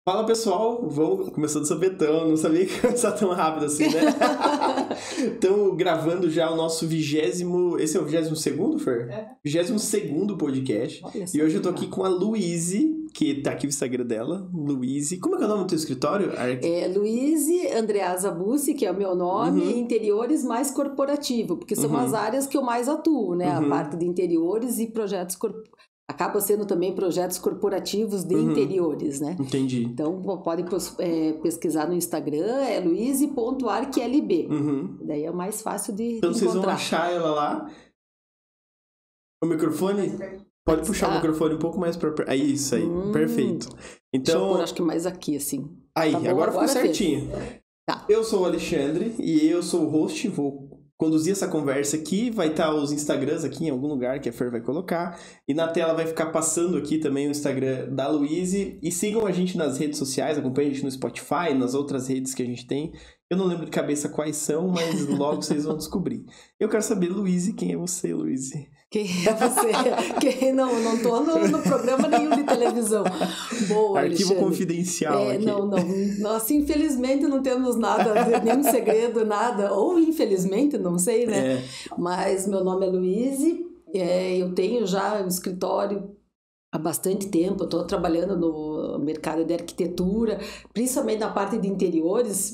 Fala pessoal, vamos começando de sopetão, não sabia que ia começar tão rápido assim, né? Estamos gravando já o nosso 20º, esse é o 22º, Fer? É. 22º podcast. E hoje eu tô aqui com a Luíse, que tá aqui no Instagram dela, Luíse. Como é que é o nome do teu escritório? É Luíse Andreasa Bussi, que é o meu nome, e interiores mais corporativo, porque são as áreas que eu mais atuo, né? A parte de interiores e projetos acaba sendo também projetos corporativos de interiores, né? Entendi. Então, pode pesquisar no Instagram, é luise.arqlb. Daí é mais fácil de então, encontrar. Vocês vão achar ela lá. O microfone? Pode puxar o microfone um pouco mais pra... É isso aí, perfeito. Então... Deixa eu pôr, acho que mais aqui, assim. Aí, tá bom, agora ficou certinho. Tá. Eu sou o Alexandre e eu sou o host, vou conduzir essa conversa aqui, vai estar os Instagrams aqui em algum lugar que a Fer vai colocar, e na tela vai ficar passando aqui também o Instagram da Luíse, e sigam a gente nas redes sociais, acompanhem a gente no Spotify, nas outras redes que a gente tem. Eu não lembro de cabeça quais são, mas logo vocês vão descobrir. Eu quero saber, Luíse, quem é você, Luíse? Quem é você? Não tô no programa nenhum de televisão. Boa, Arquivo Alexandre. confidencial aqui. Não. Assim, infelizmente não temos nada, nenhum segredo, nada. Ou infelizmente, não sei, né? Mas meu nome é Luíse, eu tenho já um escritório há bastante tempo, eu estou trabalhando no mercado de arquitetura, principalmente na parte de interiores,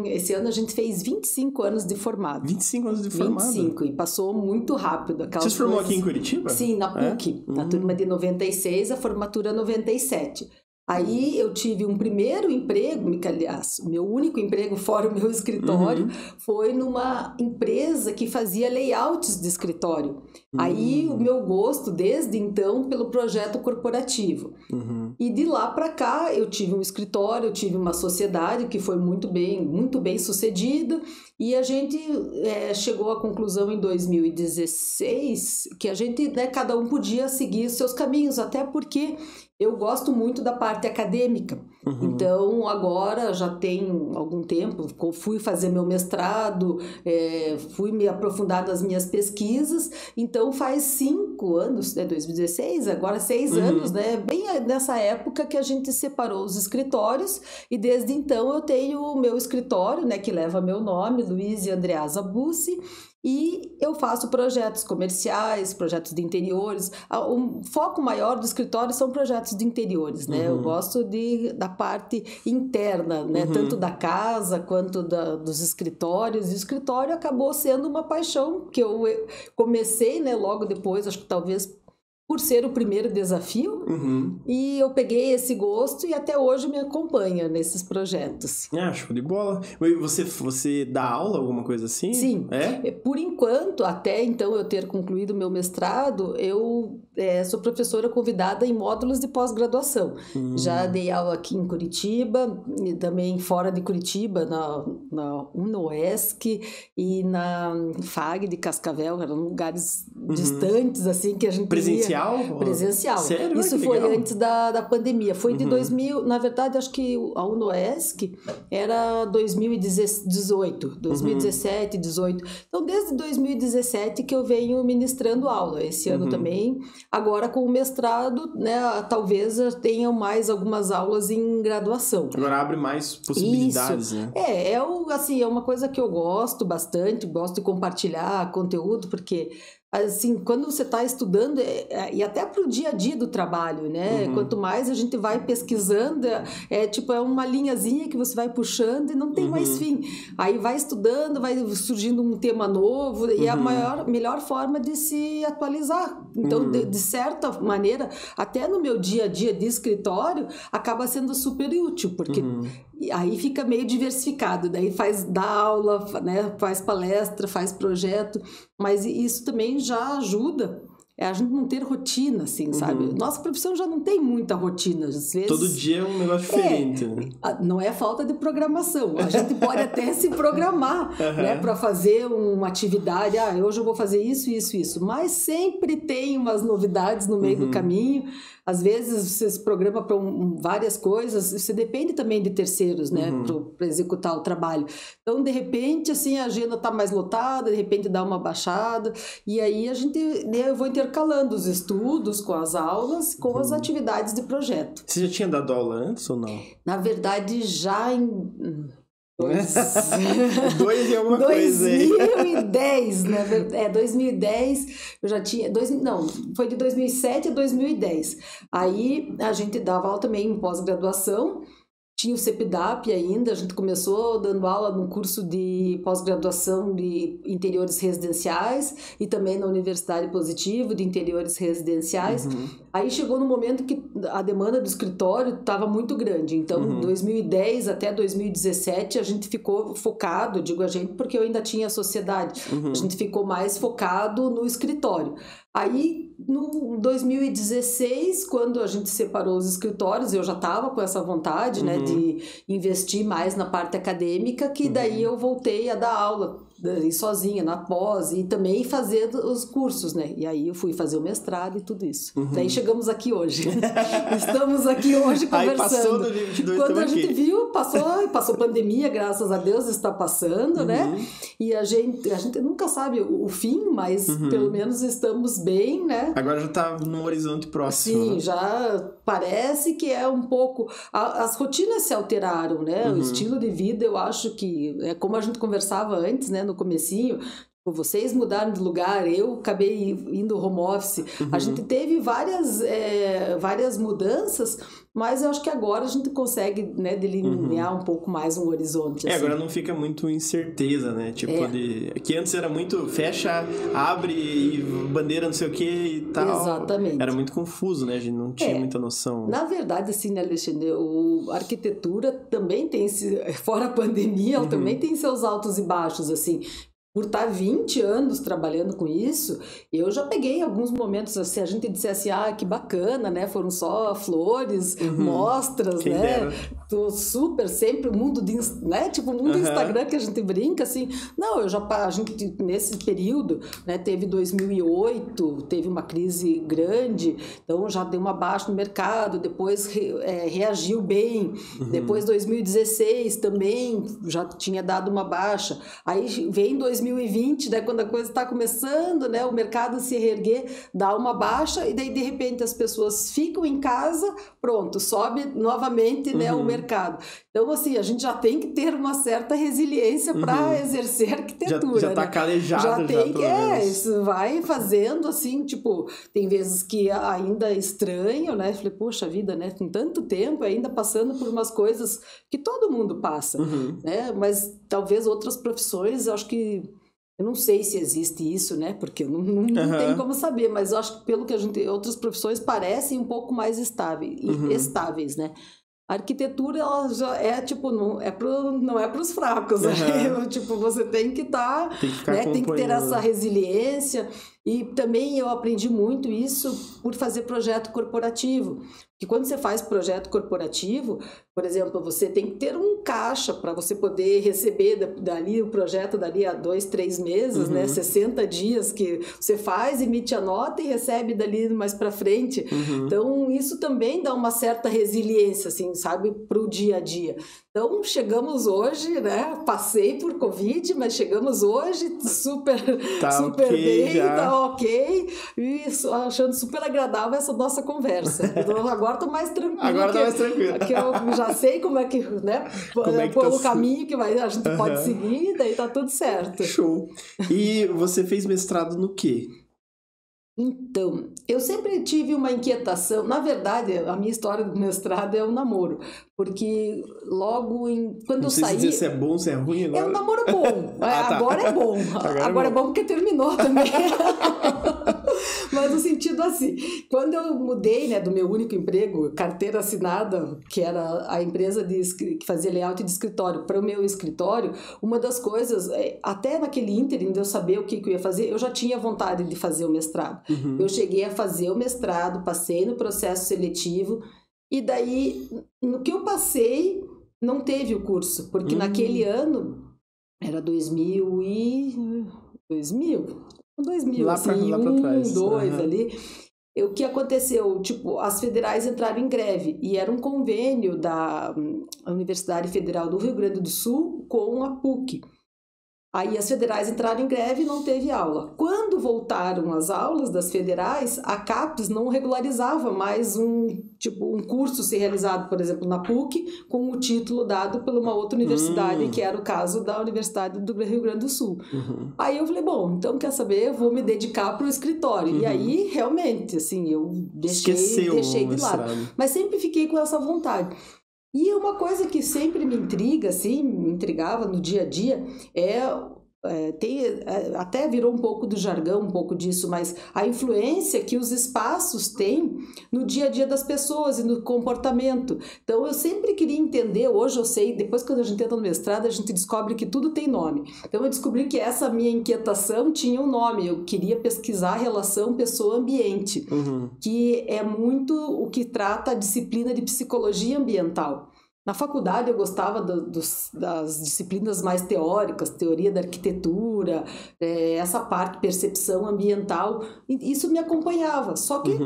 esse ano a gente fez 25 anos de formado. 25 anos de formado? 25, e passou muito rápido. Você se formou aqui em Curitiba? Sim, na PUC, na turma de 96, a formatura 97. Aí eu tive um primeiro emprego, aliás, meu único emprego fora o meu escritório, foi numa empresa que fazia layouts de escritório. Aí o meu gosto, desde então, pelo projeto corporativo. E de lá para cá, eu tive um escritório, eu tive uma sociedade que foi muito bem sucedida, e a gente chegou à conclusão em 2016 que a gente, cada um podia seguir seus caminhos, até porque eu gosto muito da parte acadêmica. Então, agora, já tem algum tempo, fui fazer meu mestrado, fui me aprofundar nas minhas pesquisas. Então, faz 5 anos, 2016, agora 6 anos, né? Bem nessa época que a gente separou os escritórios. E desde então, eu tenho o meu escritório, né, que leva meu nome, Luíse Andreasa Bussi. E eu faço projetos comerciais, projetos de interiores. O foco maior do escritório são projetos de interiores, né? Eu gosto da parte interna, né? Tanto da casa quanto dos escritórios. E o escritório acabou sendo uma paixão que eu comecei, né? Logo depois, acho que talvez por ser o primeiro desafio, e eu peguei esse gosto e até hoje me acompanha nesses projetos. Show de bola. Você dá aula, alguma coisa assim? Sim. Por enquanto, até então eu ter concluído meu mestrado, eu sou professora convidada em módulos de pós-graduação. Já dei aula aqui em Curitiba, e também fora de Curitiba, na UNOESC e na FAG de Cascavel, eram lugares distantes, assim, que a gente Presencial? Presencial. Sério? Isso foi antes da pandemia. Foi de 2000, na verdade, acho que a UNOESC era 2018, 2017, 2018. Então, desde 2017 que eu venho ministrando aula. Esse ano também. Agora, com o mestrado, né, talvez eu tenha mais algumas aulas em graduação. Agora abre mais possibilidades, né? É uma coisa que eu gosto bastante, gosto de compartilhar conteúdo, porque assim, quando você está estudando, e até para o dia a dia do trabalho, né? Quanto mais a gente vai pesquisando, é uma linhazinha que você vai puxando e não tem mais fim. Aí vai estudando, vai surgindo um tema novo, e é a melhor forma de se atualizar. Então, de certa maneira, até no meu dia a dia de escritório, acaba sendo super útil, porque aí fica meio diversificado, daí dá aula, né, faz palestra, faz projeto, mas isso também já ajuda a gente não ter rotina, assim, sabe? Nossa profissão já não tem muita rotina, às vezes... Todo dia é um negócio diferente, né? Não é falta de programação, a gente pode até se programar, né, para fazer uma atividade, hoje eu vou fazer isso, mas sempre tem umas novidades no meio do caminho, às vezes você se programa para várias coisas, você depende também de terceiros, né, para executar o trabalho. Então, de repente, assim, a agenda está mais lotada, de repente dá uma baixada, e aí eu vou intercalando os estudos com as aulas, com as atividades de projeto. Você já tinha dado aula antes ou não? Na verdade, já em... 2 e alguma coisa aí. 2010, né? 2010, eu já tinha... foi de 2007 a 2010. Aí a gente dava aula também em pós-graduação, tinha o CEPDAP ainda, a gente começou dando aula no curso de pós-graduação de interiores residenciais e também na Universidade Positivo de interiores residenciais. Aí chegou no momento que a demanda do escritório estava muito grande, então 2010 até 2017 a gente ficou focado, digo a gente porque eu ainda tinha a sociedade, a gente ficou mais focado no escritório. Aí, no 2016, quando a gente separou os escritórios, eu já estava com essa vontade, né, de investir mais na parte acadêmica, que daí eu voltei a dar aula sozinha, na pós, e também fazer os cursos, né? E aí eu fui fazer o mestrado e tudo isso. Daí chegamos aqui hoje. Estamos aqui hoje conversando. Aí passou 2022, quando a gente viu, passou pandemia, graças a Deus está passando, né? E a gente nunca sabe o fim, mas pelo menos estamos bem, né? Agora já está num horizonte próximo. Sim, né? Já parece que é um pouco... As rotinas se alteraram, né? O estilo de vida, eu acho que... É como a gente conversava antes, né? No comecinho, vocês mudaram de lugar, eu acabei indo home office. A gente teve várias mudanças, mas eu acho que agora a gente consegue, né, delinear um pouco mais um horizonte. Assim. Agora não fica muito incerteza, né? Tipo, que antes era muito fecha, abre, e bandeira não sei o que e tal. Exatamente. Era muito confuso, né? A gente não tinha muita noção. Na verdade, assim, né, Alexandre, a arquitetura também tem, fora a pandemia, ela também tem seus altos e baixos, assim. Por estar 20 anos trabalhando com isso, eu já peguei alguns momentos, assim, a gente disse assim, que bacana, né? Foram só flores, mostras, quem né? Dera. Tô super, sempre o mundo de, né? Tipo, o mundo do Instagram que a gente brinca, assim. Não, a gente, nesse período, né? Teve 2008, teve uma crise grande, então já deu uma baixa no mercado, depois reagiu bem. Depois 2016 também já tinha dado uma baixa. Aí vem 2020, né, quando a coisa está começando, né, o mercado se reerguer, dá uma baixa e daí de repente as pessoas ficam em casa, pronto, sobe novamente, né, o mercado. Então, assim, a gente já tem que ter uma certa resiliência para exercer arquitetura. Já está calejado. Já tem que, isso vai fazendo, assim, tipo, tem vezes que ainda é estranho, né, falei, poxa vida, né, com tanto tempo, ainda passando por umas coisas que todo mundo passa, né, mas talvez outras profissões, eu acho que eu não sei se existe isso, né? Porque não tem como saber, mas eu acho que pelo que outras profissões parecem um pouco mais estáveis, né? A arquitetura, ela já tipo, não é para os fracos, né? Tipo, você tem que tem que ter essa resiliência. E também eu aprendi muito isso por fazer projeto corporativo. Que quando você faz projeto corporativo, por exemplo, você tem que ter um caixa para você poder receber o projeto dali a 2, 3 meses, né? 60 dias que você faz, emite a nota e recebe dali mais para frente. Então, isso também dá uma certa resiliência, assim, sabe, para o dia a dia. Então, chegamos hoje, né? Passei por Covid, mas chegamos hoje super bem, tá ok. E achando super agradável essa nossa conversa. Então, agora tô mais tranquila. Agora tá mais tranquila. Que eu já sei como é que, né? O caminho que a gente pode seguir, daí tá tudo certo. Show. E você fez mestrado no quê? Então, eu sempre tive uma inquietação. Na verdade, a minha história do mestrado é um namoro. Porque logo quando eu saí... Não sei se é bom, se é ruim agora. É um namoro bom. Agora é bom. Agora é bom porque terminou também. Mas no sentido assim, quando eu mudei, né, do meu único emprego, carteira assinada, que era a empresa que fazia layout de escritório, para o meu escritório, uma das coisas, até naquele ínterim de eu saber o que eu ia fazer, eu já tinha vontade de fazer o mestrado. Eu cheguei a fazer o mestrado, passei no processo seletivo, e daí, no que eu passei, não teve o curso, porque naquele ano, era 2000, lá assim, pra trás. 2 ali, o que aconteceu? Tipo, as federais entraram em greve e era um convênio da Universidade Federal do Rio Grande do Sul com a PUC. Aí as federais entraram em greve e não teve aula. Quando voltaram as aulas das federais, a CAPES não regularizava mais um curso ser realizado, por exemplo, na PUC, com o título dado por uma outra universidade, que era o caso da Universidade do Rio Grande do Sul. Aí eu falei, bom, então quer saber, eu vou me dedicar para o escritório. E aí, realmente, assim, eu deixei de lado. Mas sempre fiquei com essa vontade. E uma coisa que sempre me intriga, assim, me intrigava no dia a dia, até virou um pouco do jargão, um pouco disso, mas a influência que os espaços têm no dia a dia das pessoas e no comportamento. Então, eu sempre queria entender, hoje eu sei, depois quando a gente entra no mestrado, a gente descobre que tudo tem nome. Então, eu descobri que essa minha inquietação tinha um nome, eu queria pesquisar a relação pessoa-ambiente, que é muito o que trata a disciplina de psicologia ambiental. Na faculdade eu gostava das disciplinas mais teóricas, teoria da arquitetura, essa parte, percepção ambiental, isso me acompanhava, só que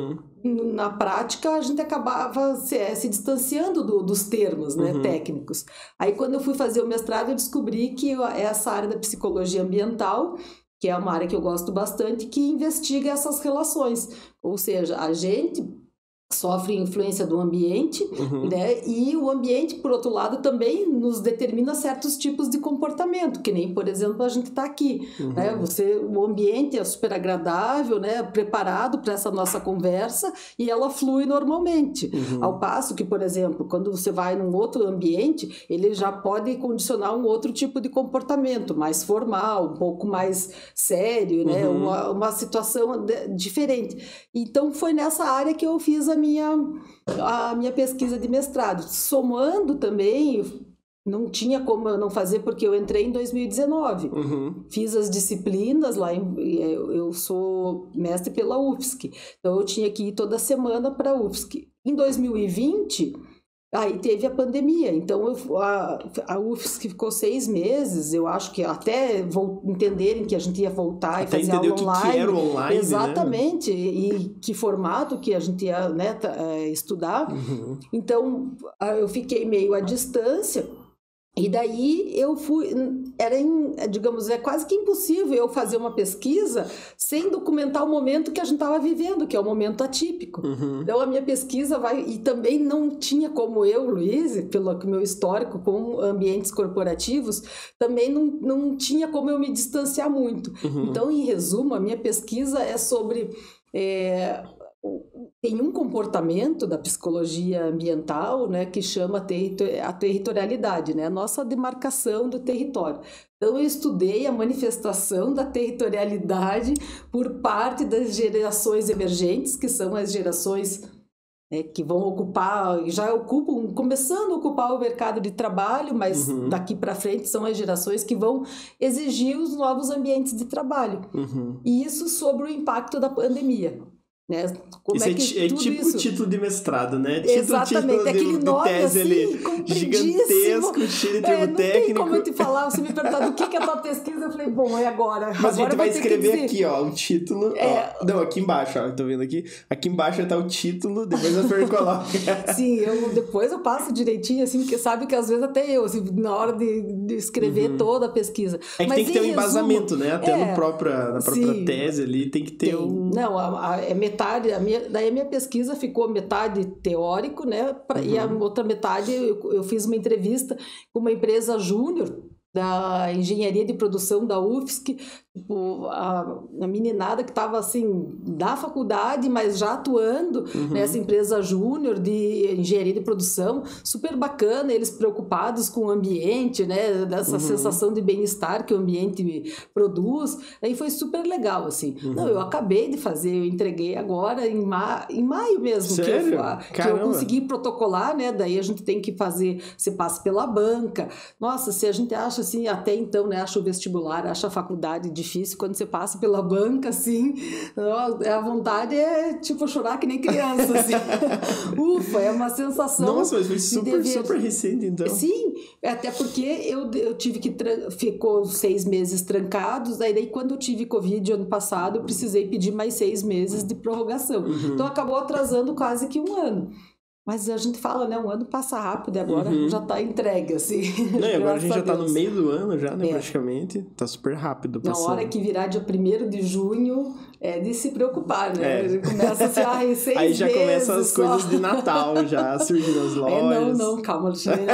na prática a gente acabava se distanciando dos termos, né, técnicos. Aí quando eu fui fazer o mestrado eu descobri que essa área da psicologia ambiental, que é uma área que eu gosto bastante, que investiga essas relações, ou seja, a gente sofre influência do ambiente, né? E o ambiente, por outro lado, também nos determina certos tipos de comportamento, que nem, por exemplo, a gente está aqui, né? O ambiente é super agradável, né? Preparado para essa nossa conversa e ela flui normalmente. Ao passo que, por exemplo, quando você vai num outro ambiente, ele já pode condicionar um outro tipo de comportamento, mais formal, um pouco mais sério, né? Uma situação diferente. Então, foi nessa área que eu fiz a minha pesquisa de mestrado. Somando também, não tinha como eu não fazer, porque eu entrei em 2019. Fiz as disciplinas lá, eu sou mestre pela UFSC, então eu tinha que ir toda semana para a UFSC. Em 2020... aí teve a pandemia, então a UFSC ficou 6 meses, eu acho que até entenderem que a gente ia voltar e fazer aula online. Que era o online, exatamente, né? E que formato que a gente ia, né, estudar. Então, eu fiquei meio à distância. E daí eu fui, digamos, é quase que impossível eu fazer uma pesquisa sem documentar o momento que a gente estava vivendo, que é o momento atípico. Então a minha pesquisa e também não tinha como eu, Luiz, pelo meu histórico com ambientes corporativos, também não tinha como eu me distanciar muito. Então, em resumo, a minha pesquisa é sobre... tem um comportamento da psicologia ambiental, né, que chama a territorialidade, né, a nossa demarcação do território. Então, eu estudei a manifestação da territorialidade por parte das gerações emergentes, que são as gerações que vão começando a ocupar o mercado de trabalho, mas daqui para frente são as gerações que vão exigir os novos ambientes de trabalho. E isso sobre o impacto da pandemia. Né? Como isso é tipo isso? Título de mestrado, né? Exatamente, aquele nome tese assim, ali, gigantesco, cheio de termo técnico. Não tem como eu te falar, você me perguntar do que é a tua pesquisa, eu falei, bom, é agora. Mas agora a gente vai escrever aqui, ó, o título. Ó, não, aqui embaixo, ó, tô vendo aqui. Aqui embaixo tá o título, depois a Fer coloca. Sim, depois eu passo direitinho, assim, porque sabe que às vezes até eu, assim, na hora de escrever toda a pesquisa. É que mas tem que ter um embasamento, né? Até na própria tese ali tem que ter Não, é metade, daí a minha pesquisa ficou metade teórico, né? E a outra metade eu fiz uma entrevista com uma empresa júnior da engenharia de produção da UFSC, a meninada que estava assim da faculdade, mas já atuando nessa empresa júnior de engenharia de produção, super bacana, eles preocupados com o ambiente, né, dessa sensação de bem-estar que o ambiente produz, aí foi super legal, assim. Não, eu acabei de fazer, eu entreguei agora em maio mesmo. Sério? Que eu consegui protocolar, né, daí a gente tem que fazer, você passa pela banca. Nossa, se a gente acha assim, até então, né, acha o vestibular, acha a faculdade difícil, difícil quando você passa pela banca, assim, a vontade é, tipo, chorar que nem criança, assim. Ufa, é uma sensação... Nossa, mas foi super recente, então. Sim, até porque eu tive que... Ficou 6 meses trancados, daí quando eu tive Covid ano passado, eu precisei pedir mais 6 meses de prorrogação. Então, acabou atrasando quase que 1 ano. Mas a gente fala, né? 1 ano passa rápido e agora já tá entregue, assim. Não, e agora a gente já tá no meio do ano já, né? Praticamente. Tá super rápido passando. Na hora que virar dia 1º de junho, é de se preocupar, né? Começa a se 6 aí já começam as coisas de Natal já surgindo nas lojas. Não, calma, Alexandre.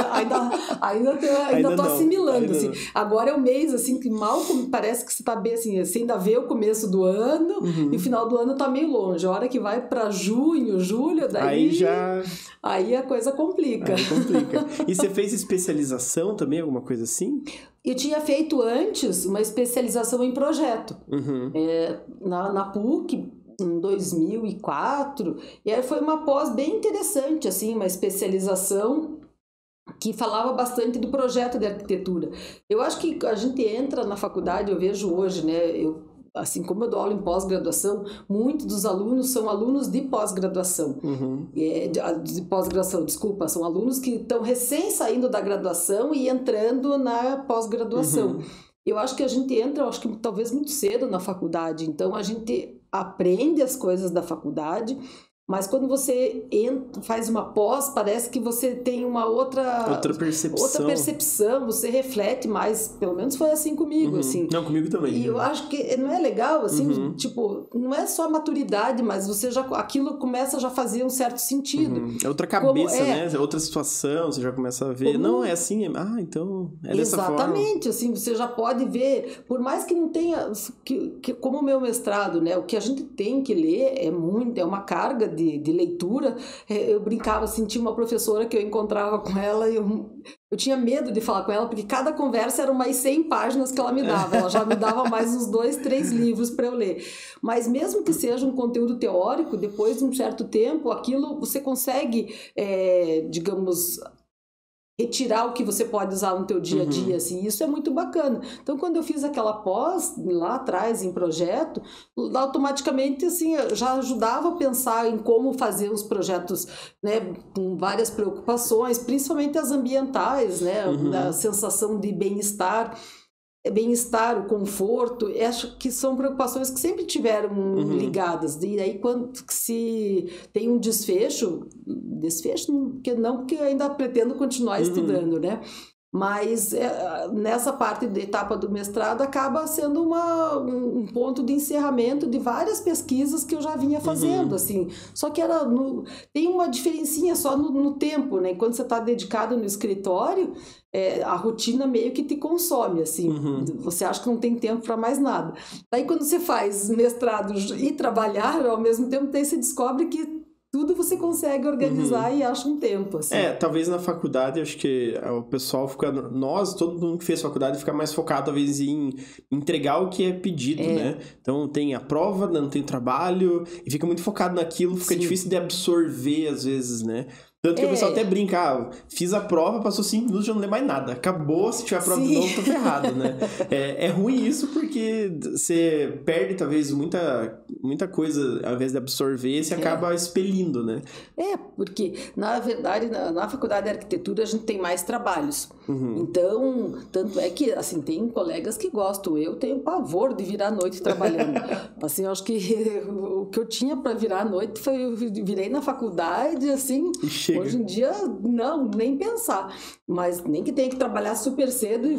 Ainda tô assimilando, assim. Agora é o mês, assim, que mal parece que você tá bem, assim, você ainda vê o começo do ano e o final do ano tá meio longe. A hora que vai pra junho, julho, daí... Aí a coisa complica. Aí complica. E você fez especialização também, alguma coisa assim? Eu tinha feito antes uma especialização em projeto. Na PUC, em 2004. E aí foi uma pós bem interessante, assim, uma especialização que falava bastante do projeto de arquitetura. Eu acho que a gente entra na faculdade, eu vejo hoje, né? Assim como eu dou aula em pós-graduação, muitos dos alunos são alunos de pós-graduação. De pós-graduação, desculpa, são alunos que estão recém saindo da graduação e entrando na pós-graduação. Eu acho que a gente entra, acho que talvez muito cedo na faculdade, então a gente aprende as coisas da faculdade, mas quando você faz uma pós, parece que você tem uma outra percepção, você reflete mais, pelo menos foi assim comigo, assim. Não, comigo também. E eu acho que não é legal, assim, tipo, não é só a maturidade, mas aquilo começa a já fazer um certo sentido. É outra cabeça, né? É outra situação, você já começa a ver, não, é assim, então é dessa forma. Exatamente, assim, você já pode ver, por mais que não tenha, como o meu mestrado, né, o que a gente tem que ler é uma carga de leitura. Eu brincava, assim, tinha uma professora que eu encontrava com ela e eu tinha medo de falar com ela, porque cada conversa eram mais 100 páginas que ela me dava. Ela já me dava mais uns 2, 3 livros para eu ler. Mas mesmo que seja um conteúdo teórico, depois de um certo tempo, aquilo você consegue, digamos... retirar o que você pode usar no teu dia a dia, assim, isso é muito bacana. Então, quando eu fiz aquela pós, lá atrás, em projeto, automaticamente, assim, já ajudava a pensar em como fazer os projetos, né, com várias preocupações, principalmente as ambientais, né, da sensação de bem-estar, o conforto, acho que são preocupações que sempre tiveram ligadas. E aí, quando se tem um desfecho, porque eu ainda pretendo continuar estudando, né? Mas nessa parte da etapa do mestrado acaba sendo um ponto de encerramento de várias pesquisas que eu já vinha fazendo, assim. Só que tem uma diferencinha só no tempo, né? Quando você está dedicado no escritório, a rotina meio que te consome, assim. Você acha que não tem tempo para mais nada. Aí quando você faz mestrado e trabalhar ao mesmo tempo, daí você descobre que tudo você consegue organizar e acha um tempo, assim. Talvez na faculdade, acho que o pessoal fica... todo mundo que fez faculdade fica mais focado, talvez, em entregar o que é pedido, né? Então, tem a prova, não tem trabalho, e fica muito focado naquilo, fica difícil de absorver, às vezes, né? Tanto que o pessoal até brinca, fiz a prova, passou 5 minutos, já não lê mais nada. Acabou, se tiver prova de novo, tô ferrado, né? É ruim isso porque você perde, talvez, muita coisa, ao invés de absorver, você acaba expelindo, né? Porque, na verdade, na faculdade de arquitetura, a gente tem mais trabalhos. Então, tanto é que, assim, tem colegas que gostam. Eu tenho pavor de virar à noite trabalhando. Assim, eu acho que o que eu tinha para virar à noite eu virei na faculdade, assim... Hoje em dia, não, nem pensar. Mas nem que tenha que trabalhar super cedo e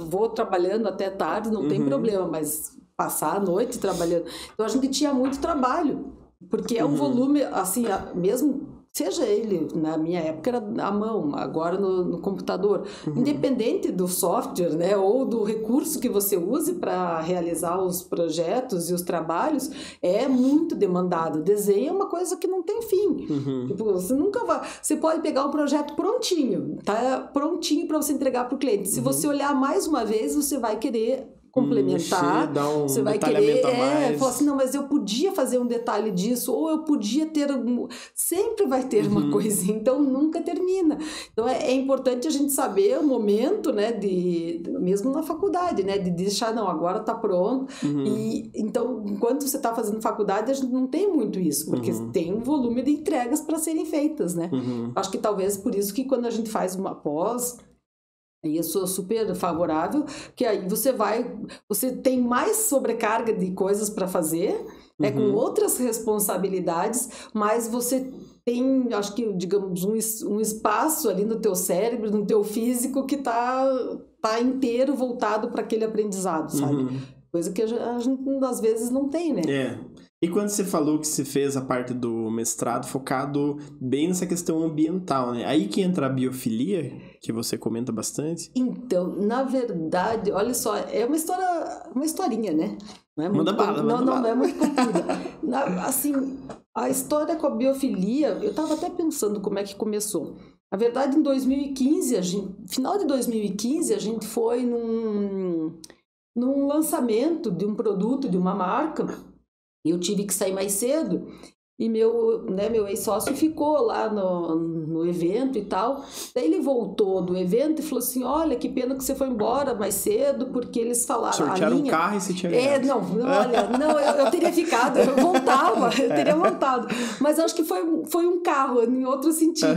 vou trabalhando até tarde, não tem problema. Mas passar a noite trabalhando... Então, a gente tinha muito trabalho. Porque é um volume, assim, mesmo... Seja ele, na minha época era à mão, agora no computador. Independente do software, né, ou do recurso que você use para realizar os projetos e os trabalhos, é muito demandado. Desenho é uma coisa que não tem fim. Tipo, você nunca vai... Você pode pegar um projeto prontinho, tá prontinho para você entregar para o cliente. Se você olhar mais uma vez, você vai querer complementar, Mexer, dar um você vai detalhamento querer, a mais. falar assim, não, mas eu podia fazer um detalhe disso, ou eu podia ter, sempre vai ter uma coisinha, então nunca termina. Então é importante a gente saber o momento, né, mesmo na faculdade, né, de deixar, não, agora tá pronto, e então, enquanto você tá fazendo faculdade, a gente não tem muito isso, porque tem um volume de entregas para serem feitas, né? Acho que talvez por isso que quando a gente faz uma pós, e eu sou super favorável, que aí você tem mais sobrecarga de coisas para fazer, com outras responsabilidades, mas você tem, acho que, digamos, um espaço ali no teu cérebro, no teu físico, que tá inteiro voltado para aquele aprendizado, sabe? Coisa que a gente, às vezes, não tem, né? E quando você falou que você fez a parte do mestrado focado bem nessa questão ambiental, né? Aí que entra a biofilia, que você comenta bastante. Então, na verdade, olha só, é uma historinha, né? Não é muito, manda bala. Não é muito comprida. Assim, a história com a biofilia, eu estava até pensando como é que começou. Na verdade, em 2015, final de 2015, a gente foi num lançamento de um produto, de uma marca. Eu tive que sair mais cedo e meu ex-sócio ficou lá no evento e tal. Daí ele voltou do evento e falou assim, olha, que pena que você foi embora mais cedo, porque eles falaram... Sortearam um carro e você tinha ganhado. Eu teria ficado, eu teria voltado. Mas eu acho que foi um carro, em outro sentido.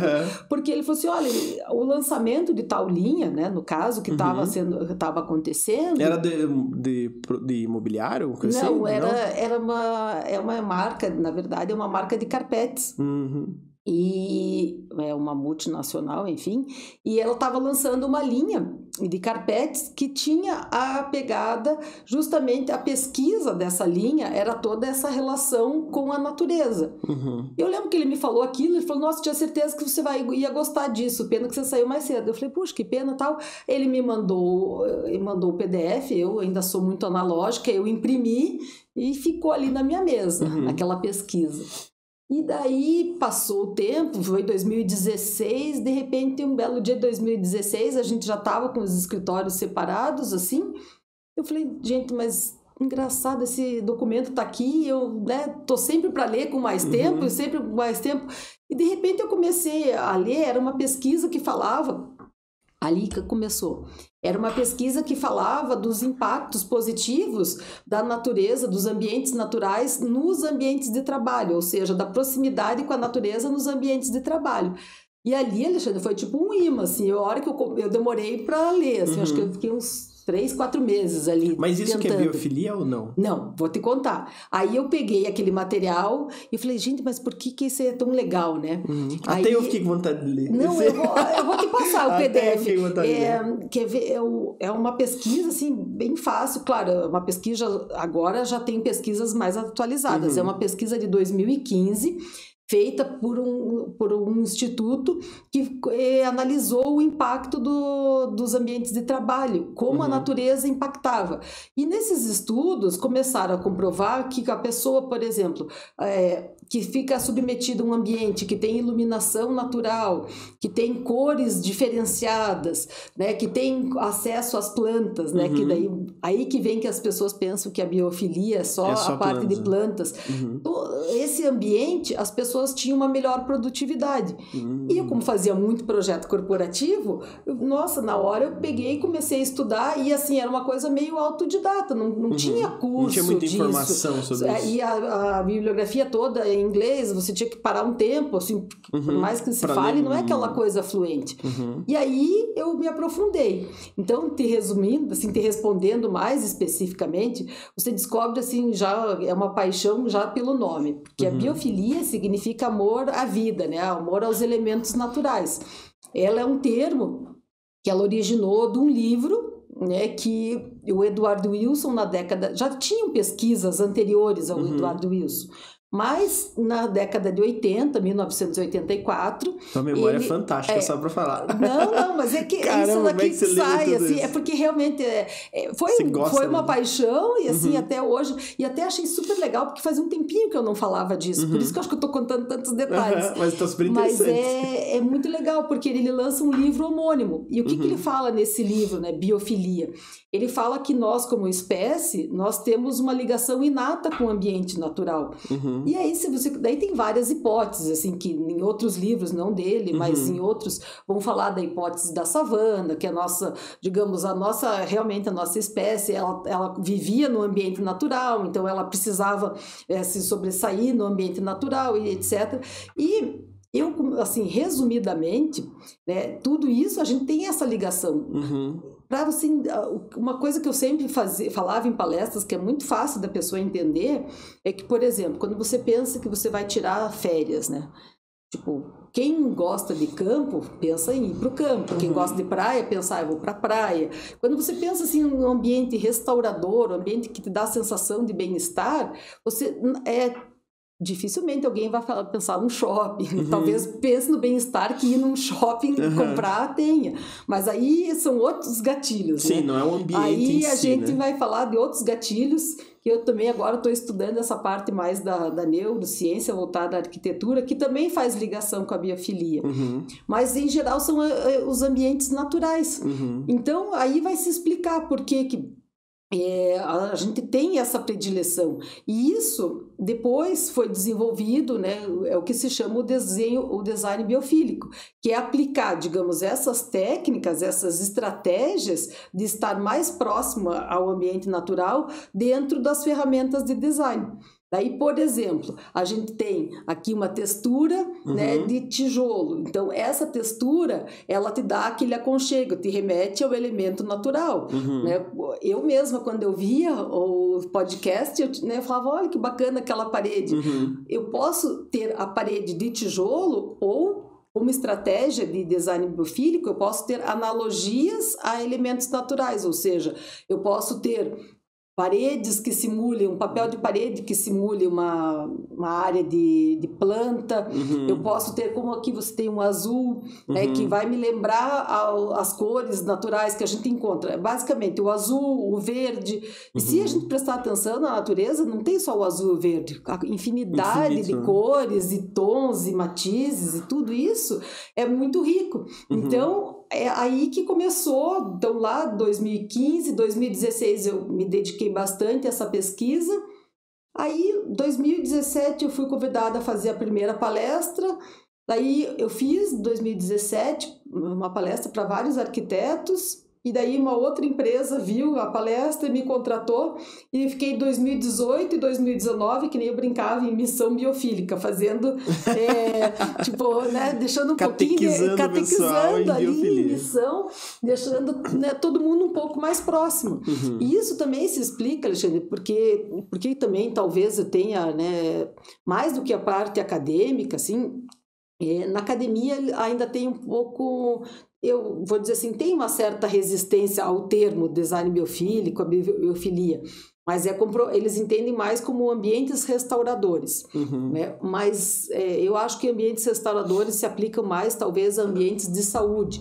Porque ele falou assim, olha, o lançamento de tal linha, né, no caso, que estava acontecendo... Era de imobiliário? Não, era uma marca, na verdade, é uma marca de carpetes. E é uma multinacional, enfim, e ela estava lançando uma linha de carpetes que tinha a pegada, justamente a pesquisa dessa linha era toda essa relação com a natureza. Eu lembro que ele me falou aquilo, ele falou, nossa, tinha certeza que você ia gostar disso, pena que você saiu mais cedo. Eu falei, puxa, que pena, tal. Ele me mandou o PDF, eu ainda sou muito analógica, eu imprimi e ficou ali na minha mesa, aquela pesquisa. E daí passou o tempo, foi 2016, de repente, um belo dia de 2016, a gente já estava com os escritórios separados, assim. Eu falei, gente, mas engraçado, esse documento está aqui, eu tô sempre para ler com mais tempo, sempre com mais tempo. E de repente eu comecei a ler, era uma pesquisa que falava, ali que começou. Era uma pesquisa que falava dos impactos positivos da natureza, dos ambientes naturais nos ambientes de trabalho, ou seja, da proximidade com a natureza nos ambientes de trabalho. E ali, Alexandre, foi tipo um imã, assim, a hora que eu demorei para ler, assim, acho que eu fiquei uns 3, 4 meses ali. Mas isso tentando. Que é biofilia ou não? Não, vou te contar. Aí eu peguei aquele material e falei, gente, mas por que isso é tão legal, né? Até aí, eu fiquei com vontade de ler. Não, eu vou te passar o PDF. Até eu fiquei com vontade de ler. Quer ver? É uma pesquisa, assim, bem fácil. Claro, uma pesquisa, agora já tem pesquisas mais atualizadas. É uma pesquisa de 2015, feita por um instituto que analisou o impacto dos ambientes de trabalho, como a natureza impactava. E nesses estudos começaram a comprovar que a pessoa, por exemplo, que fica submetida a um ambiente que tem iluminação natural, que tem cores diferenciadas, né, que tem acesso às plantas, né, que daí aí que vem que as pessoas pensam que a biofilia é só a parte de plantas. Esse ambiente, as pessoas tinham uma melhor produtividade. E eu, como fazia muito projeto corporativo, nossa, na hora eu peguei e comecei a estudar, e assim, era uma coisa meio autodidata, não tinha curso não tinha muita disso. Informação sobre isso. E a bibliografia toda em inglês, você tinha que parar um tempo, assim, por mais que se fale, não é aquela coisa fluente. E aí eu me aprofundei. Então, te resumindo, assim, te respondendo mais especificamente, você descobre, assim, já é uma paixão já pelo nome, porque a biofilia significa amor à vida, né? Amor aos elementos naturais. Ela é um termo que ela originou de um livro, né, que o Eduardo Wilson, na década... Já tinham pesquisas anteriores ao Eduardo Wilson, Mas na década de 80, 1984... Sua memória é fantástica, só para falar. Não, mas é que Caramba, isso daqui que sai, assim, é porque realmente foi uma paixão, e assim, até hoje, e até achei super legal, porque fazia um tempinho que eu não falava disso, por isso que eu acho que eu tô contando tantos detalhes. Mas tá super interessante. Mas é muito legal, porque ele lança um livro homônimo, e o que ele fala nesse livro, né, Biofilia? Ele fala que nós, como espécie, nós temos uma ligação inata com o ambiente natural. E aí, daí tem várias hipóteses, assim, que em outros livros, não dele, mas em outros, vão falar da hipótese da savana, que a nossa, digamos, realmente a nossa espécie, ela vivia no ambiente natural, então ela precisava se sobressair no ambiente natural e etc. E eu, assim, resumidamente, né, tudo isso, a gente tem essa ligação. Para você, uma coisa que eu sempre falava em palestras, que é muito fácil da pessoa entender, é que, por exemplo, quando você pensa que você vai tirar férias, né? Tipo, quem gosta de campo, pensa em ir para o campo. Quem gosta de praia, pensa, eu vou para a praia. Quando você pensa assim, num ambiente restaurador, um ambiente que te dá a sensação de bem-estar, dificilmente alguém vai pensar num shopping. Talvez pense no bem-estar que ir num shopping comprar tenha. Mas aí são outros gatilhos. Sim, né? Não é o ambiente aí em si, a gente né? vai falar de outros gatilhos, que eu também agora estou estudando essa parte mais da neurociência voltada à arquitetura, que também faz ligação com a biofilia. Mas, em geral, são os ambientes naturais. Então, aí vai se explicar por que a gente tem essa predileção. E isso depois foi desenvolvido, né, é o que se chama o design biofílico, que é aplicar, digamos, essas técnicas, essas estratégias de estar mais próxima ao ambiente natural dentro das ferramentas de design. Daí, por exemplo, a gente tem aqui uma textura né, de tijolo. Então, essa textura, ela te dá aquele aconchego, te remete ao elemento natural. Né? Eu mesma, quando eu via o podcast, eu falava, olha que bacana aquela parede. Eu posso ter a parede de tijolo ou uma estratégia de design biofílico, eu posso ter analogias a elementos naturais, ou seja, eu posso ter paredes que simulem, um papel de parede que simule uma área de planta. Eu posso ter, como aqui você tem um azul, né, que vai me lembrar as cores naturais que a gente encontra. Basicamente, o azul, o verde. E se a gente prestar atenção na natureza, não tem só o azul e o verde. A infinidade de cores e tons e matizes e tudo isso é muito rico. Então, é aí que começou, então lá 2015, 2016 eu me dediquei bastante a essa pesquisa. Aí, 2017 eu fui convidada a fazer a primeira palestra. Daí eu fiz, em 2017, uma palestra para vários arquitetos. E daí uma outra empresa viu a palestra e me contratou, e fiquei em 2018 e 2019, que nem eu brincava, em missão biofílica, fazendo, tipo, né, deixando um catequizando ali em missão, deixando todo mundo um pouco mais próximo. E isso também se explica, Alexandre, porque também talvez eu tenha, né, mais do que a parte acadêmica, assim, na academia ainda tem um pouco... Eu vou dizer assim, tem uma certa resistência ao termo design biofílico, a biofilia, mas eles entendem mais como ambientes restauradores. Né? Mas eu acho que ambientes restauradores se aplicam mais, talvez, a ambientes de saúde.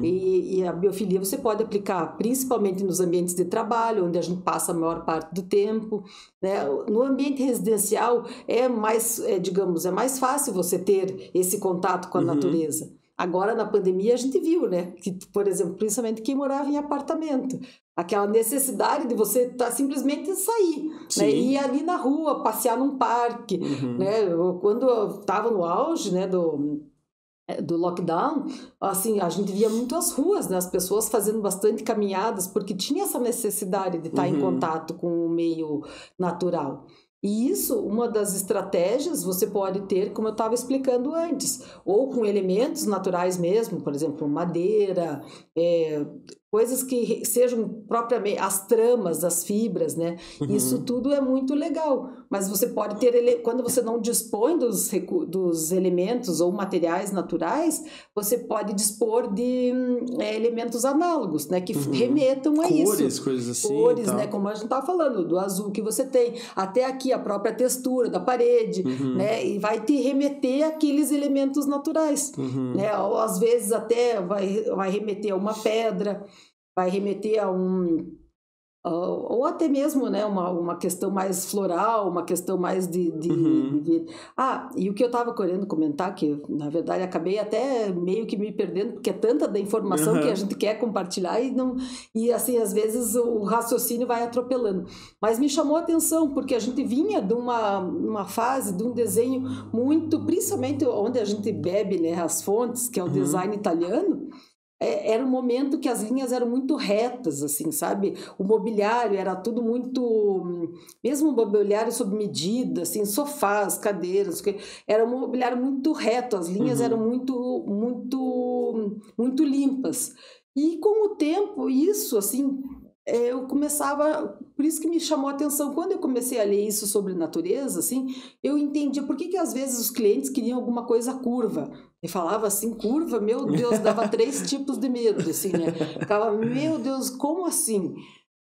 E a biofilia você pode aplicar principalmente nos ambientes de trabalho, onde a gente passa a maior parte do tempo. Né? No ambiente residencial é mais fácil você ter esse contato com a natureza. Agora, na pandemia, a gente viu, né? Que, por exemplo, principalmente quem morava em apartamento. Aquela necessidade de você simplesmente sair, né? Ir ali na rua, passear num parque. Né? Quando eu estava no auge, né, do lockdown, assim, a gente via muito as ruas, né? As pessoas fazendo bastante caminhadas, porque tinha essa necessidade de estar em contato com o meio natural. E isso, uma das estratégias, você pode ter, como eu estava explicando antes, ou com elementos naturais mesmo, por exemplo, madeira, coisas que sejam propriamente as tramas das fibras, né? Isso tudo é muito legal, mas você pode ter, quando você não dispõe dos elementos ou materiais naturais, você pode dispor de elementos análogos, né? Que remetam a isso. Cores, coisas assim. Cores, né? Como a gente estava falando, do azul que você tem, até aqui a própria textura da parede, né? E vai te remeter àqueles elementos naturais, né? Ou, às vezes até vai remeter a uma pedra, vai remeter a ou até mesmo, né, uma questão mais floral, uma questão mais de e o que eu estava querendo comentar, que na verdade acabei até meio que me perdendo, porque é tanta da informação que a gente quer compartilhar e assim, às vezes o raciocínio vai atropelando. Mas me chamou a atenção, porque a gente vinha de uma fase, de um desenho muito, principalmente onde a gente bebe, né, as fontes, que é o design italiano. Era um momento que as linhas eram muito retas, assim, sabe? O mobiliário era tudo muito... Mesmo o mobiliário sob medida, assim, sofás, cadeiras... Era um mobiliário muito reto, as linhas eram muito, muito, muito limpas. E com o tempo, isso, assim... eu começava, por isso que me chamou a atenção, quando eu comecei a ler isso sobre natureza, assim, eu entendia por que às vezes os clientes queriam alguma coisa curva, e falava assim, curva, meu Deus, dava 3 tipos de medo, assim, né, ficava, meu Deus, como assim?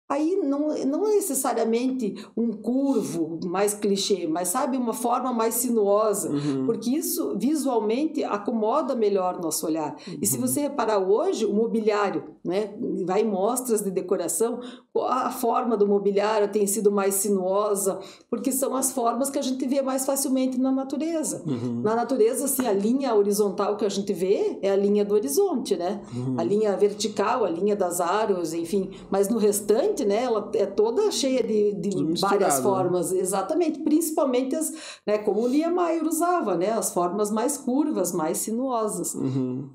Aí não necessariamente um curvo mais clichê, mas sabe, uma forma mais sinuosa, porque isso visualmente acomoda melhor o nosso olhar. E se você reparar hoje, o mobiliário, né, vai em mostras de decoração, a forma do mobiliário tem sido mais sinuosa, porque são as formas que a gente vê mais facilmente na natureza. Na natureza, assim, a linha horizontal que a gente vê é a linha do horizonte, né? A linha vertical, a linha das árvores, enfim, mas no restante, né, ela é toda cheia de várias formas, exatamente, principalmente as, né, como o Niemeyer usava, né, as formas mais curvas, mais sinuosas.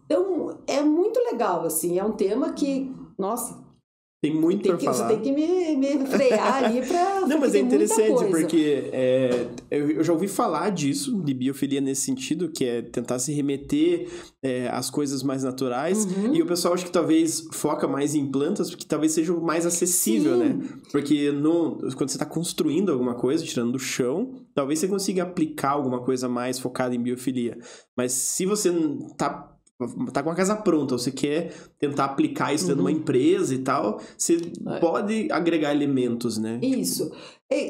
Então, é muito legal, assim, é um tema que, nossa, tem muito para falar. Você tem que me frear ali para... Não, mas é interessante, porque eu já ouvi falar disso, de biofilia nesse sentido, que é tentar se remeter às coisas mais naturais, e o pessoal acho que talvez foca mais em plantas, porque talvez seja o mais acessível, né? Porque quando você está construindo alguma coisa, tirando do chão, talvez você consiga aplicar alguma coisa mais focada em biofilia. Mas se você tá com a casa pronta, você quer tentar aplicar isso dentro de uma empresa e tal, você pode agregar elementos, né? Isso.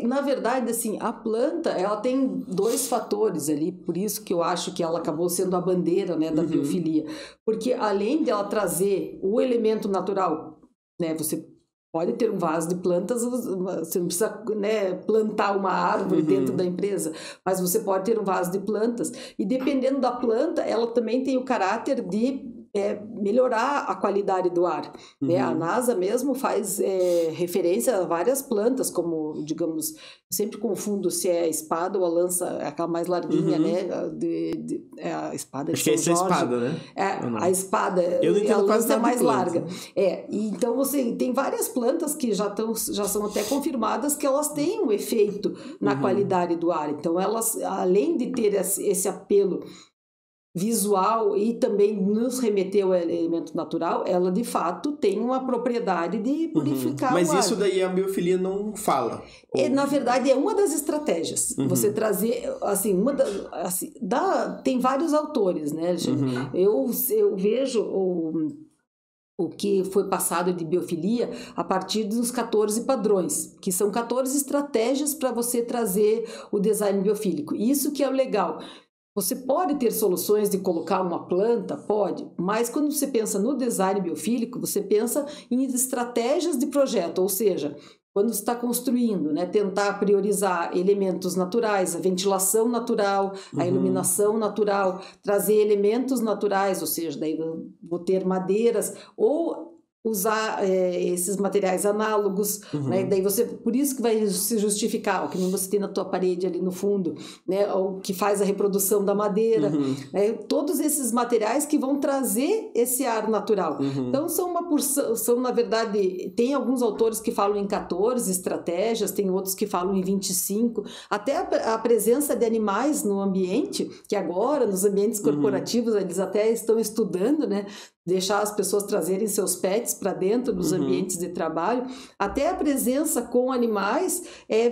Na verdade, assim, a planta, ela tem 2 fatores ali, por isso que eu acho que ela acabou sendo a bandeira, né, da biofilia. Porque além dela trazer o elemento natural, né, você pode ter um vaso de plantas, você não precisa, né, plantar uma árvore dentro da empresa, mas você pode ter um vaso de plantas. E dependendo da planta, ela também tem o caráter de melhorar a qualidade do ar. Né? A NASA mesmo faz referência a várias plantas, como, digamos, eu sempre confundo se é a espada ou a lança, aquela mais larguinha, né? A espada de Acho que é essa espada, né? A espada, a lança é mais larga. E então você tem várias plantas que já são até confirmadas que elas têm um efeito na qualidade do ar. Então elas, além de ter esse apelo visual e também nos remeter ao elemento natural, ela de fato tem uma propriedade de purificar Mas o ar. Isso daí a biofilia não fala? Na verdade, é uma das estratégias. Você trazer, assim, tem vários autores, né, gente? Eu vejo o que foi passado de biofilia a partir dos 14 padrões, que são 14 estratégias para você trazer o design biofílico. Isso que é o legal. Você pode ter soluções de colocar uma planta? Pode, mas quando você pensa no design biofílico, você pensa em estratégias de projeto, ou seja, quando você está construindo, né, tentar priorizar elementos naturais, a ventilação natural, a iluminação natural, trazer elementos naturais, ou seja, daí vou ter madeiras ou usar esses materiais análogos, né? Daí você, por isso que vai se justificar, o que nem você tem na tua parede ali no fundo, né? O que faz a reprodução da madeira, né? Todos esses materiais que vão trazer esse ar natural. Então são na verdade, tem alguns autores que falam em 14 estratégias, tem outros que falam em 25, até a presença de animais no ambiente, que agora nos ambientes corporativos eles até estão estudando, né? deixar as pessoas trazerem seus pets para dentro dos ambientes de trabalho, até a presença com animais,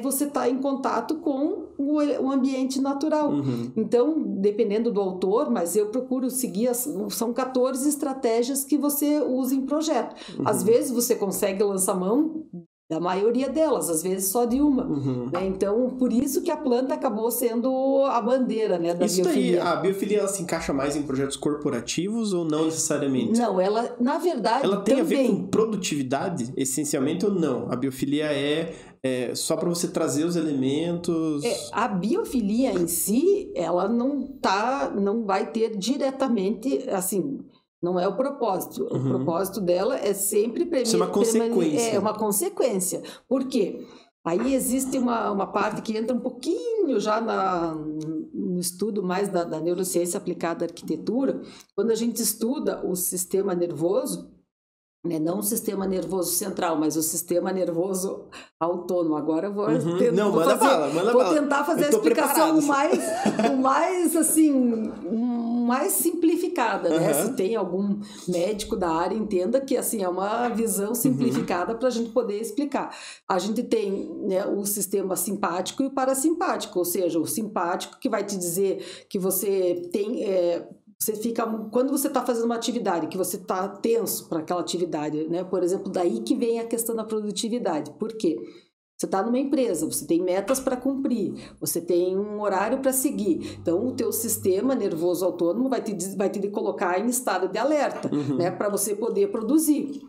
você está em contato com o ambiente natural. Então, dependendo do autor, mas eu procuro seguir, são 14 estratégias que você usa em projeto. Às vezes você consegue lançar mão da maioria delas, às vezes só de uma. Né? Então, por isso que a planta acabou sendo a bandeira, né, da biofilia. A biofilia, ela se encaixa mais em projetos corporativos ou não necessariamente? Não, ela, na verdade, ela tem também a ver com produtividade, essencialmente, ou não? A biofilia é só para você trazer os elementos... A biofilia em si, ela não vai ter diretamente, assim... Não é o propósito. O propósito dela é sempre... Isso é uma consequência. É uma consequência. Por quê? Aí existe uma parte que entra um pouquinho já no estudo mais da neurociência aplicada à arquitetura. Quando a gente estuda o sistema nervoso, né, não o sistema nervoso central, mas o sistema nervoso autônomo. Agora eu vou, tentar fazer a explicação mais simplificada, né? Se tem algum médico da área, entenda que assim, é uma visão simplificada para a gente poder explicar. A gente tem, né, o sistema simpático e o parasimpático, ou seja, o simpático que vai te dizer que você tem... Você fica, quando você está fazendo uma atividade, que você está tenso para aquela atividade, né? Por exemplo, daí que vem a questão da produtividade. Por quê? Você está numa empresa, você tem metas para cumprir, você tem um horário para seguir. Então, o teu sistema nervoso autônomo vai te colocar em estado de alerta, né? Para você poder produzir.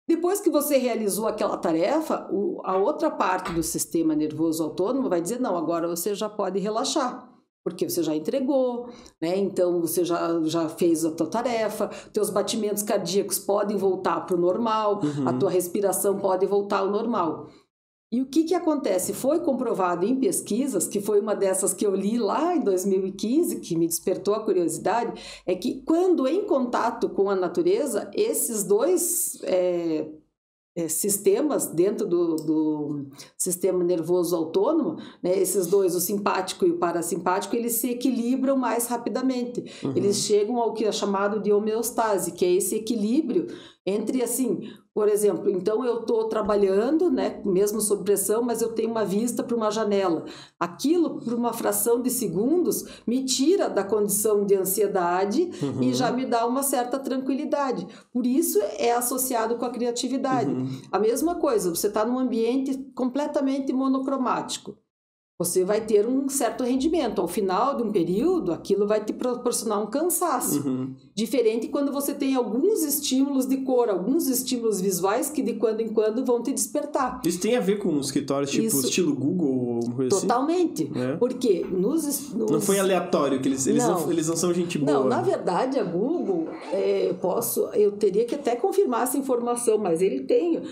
Depois que você realizou aquela tarefa, a outra parte do sistema nervoso autônomo vai dizer, não, agora você já pode relaxar. Porque você já entregou, né? Então você já fez a tua tarefa, teus batimentos cardíacos podem voltar para o normal, a tua respiração pode voltar ao normal. E o que acontece? Foi comprovado em pesquisas, que foi uma dessas que eu li lá em 2015, que me despertou a curiosidade, é que quando em contato com a natureza, esses dois... sistemas dentro do sistema nervoso autônomo, né, esses dois, o simpático e o parasimpático, eles se equilibram mais rapidamente. Eles chegam ao que é chamado de homeostase, que é esse equilíbrio entre, assim, por exemplo, então eu estou trabalhando, né, mesmo sob pressão, mas eu tenho uma vista para uma janela. Aquilo, por uma fração de segundos, me tira da condição de ansiedade e já me dá uma certa tranquilidade. Por isso é associado com a criatividade. A mesma coisa, você está num ambiente completamente monocromático. Você vai ter um certo rendimento. Ao final de um período, aquilo vai te proporcionar um cansaço. Diferente quando você tem alguns estímulos de cor, alguns estímulos visuais que de quando em quando vão te despertar. Isso tem a ver com escritórios tipo estilo Google? Totalmente. Assim? Porque não foi aleatório, que eles não são gente boa. Não, na verdade, a Google, eu teria que até confirmar essa informação, mas ele tem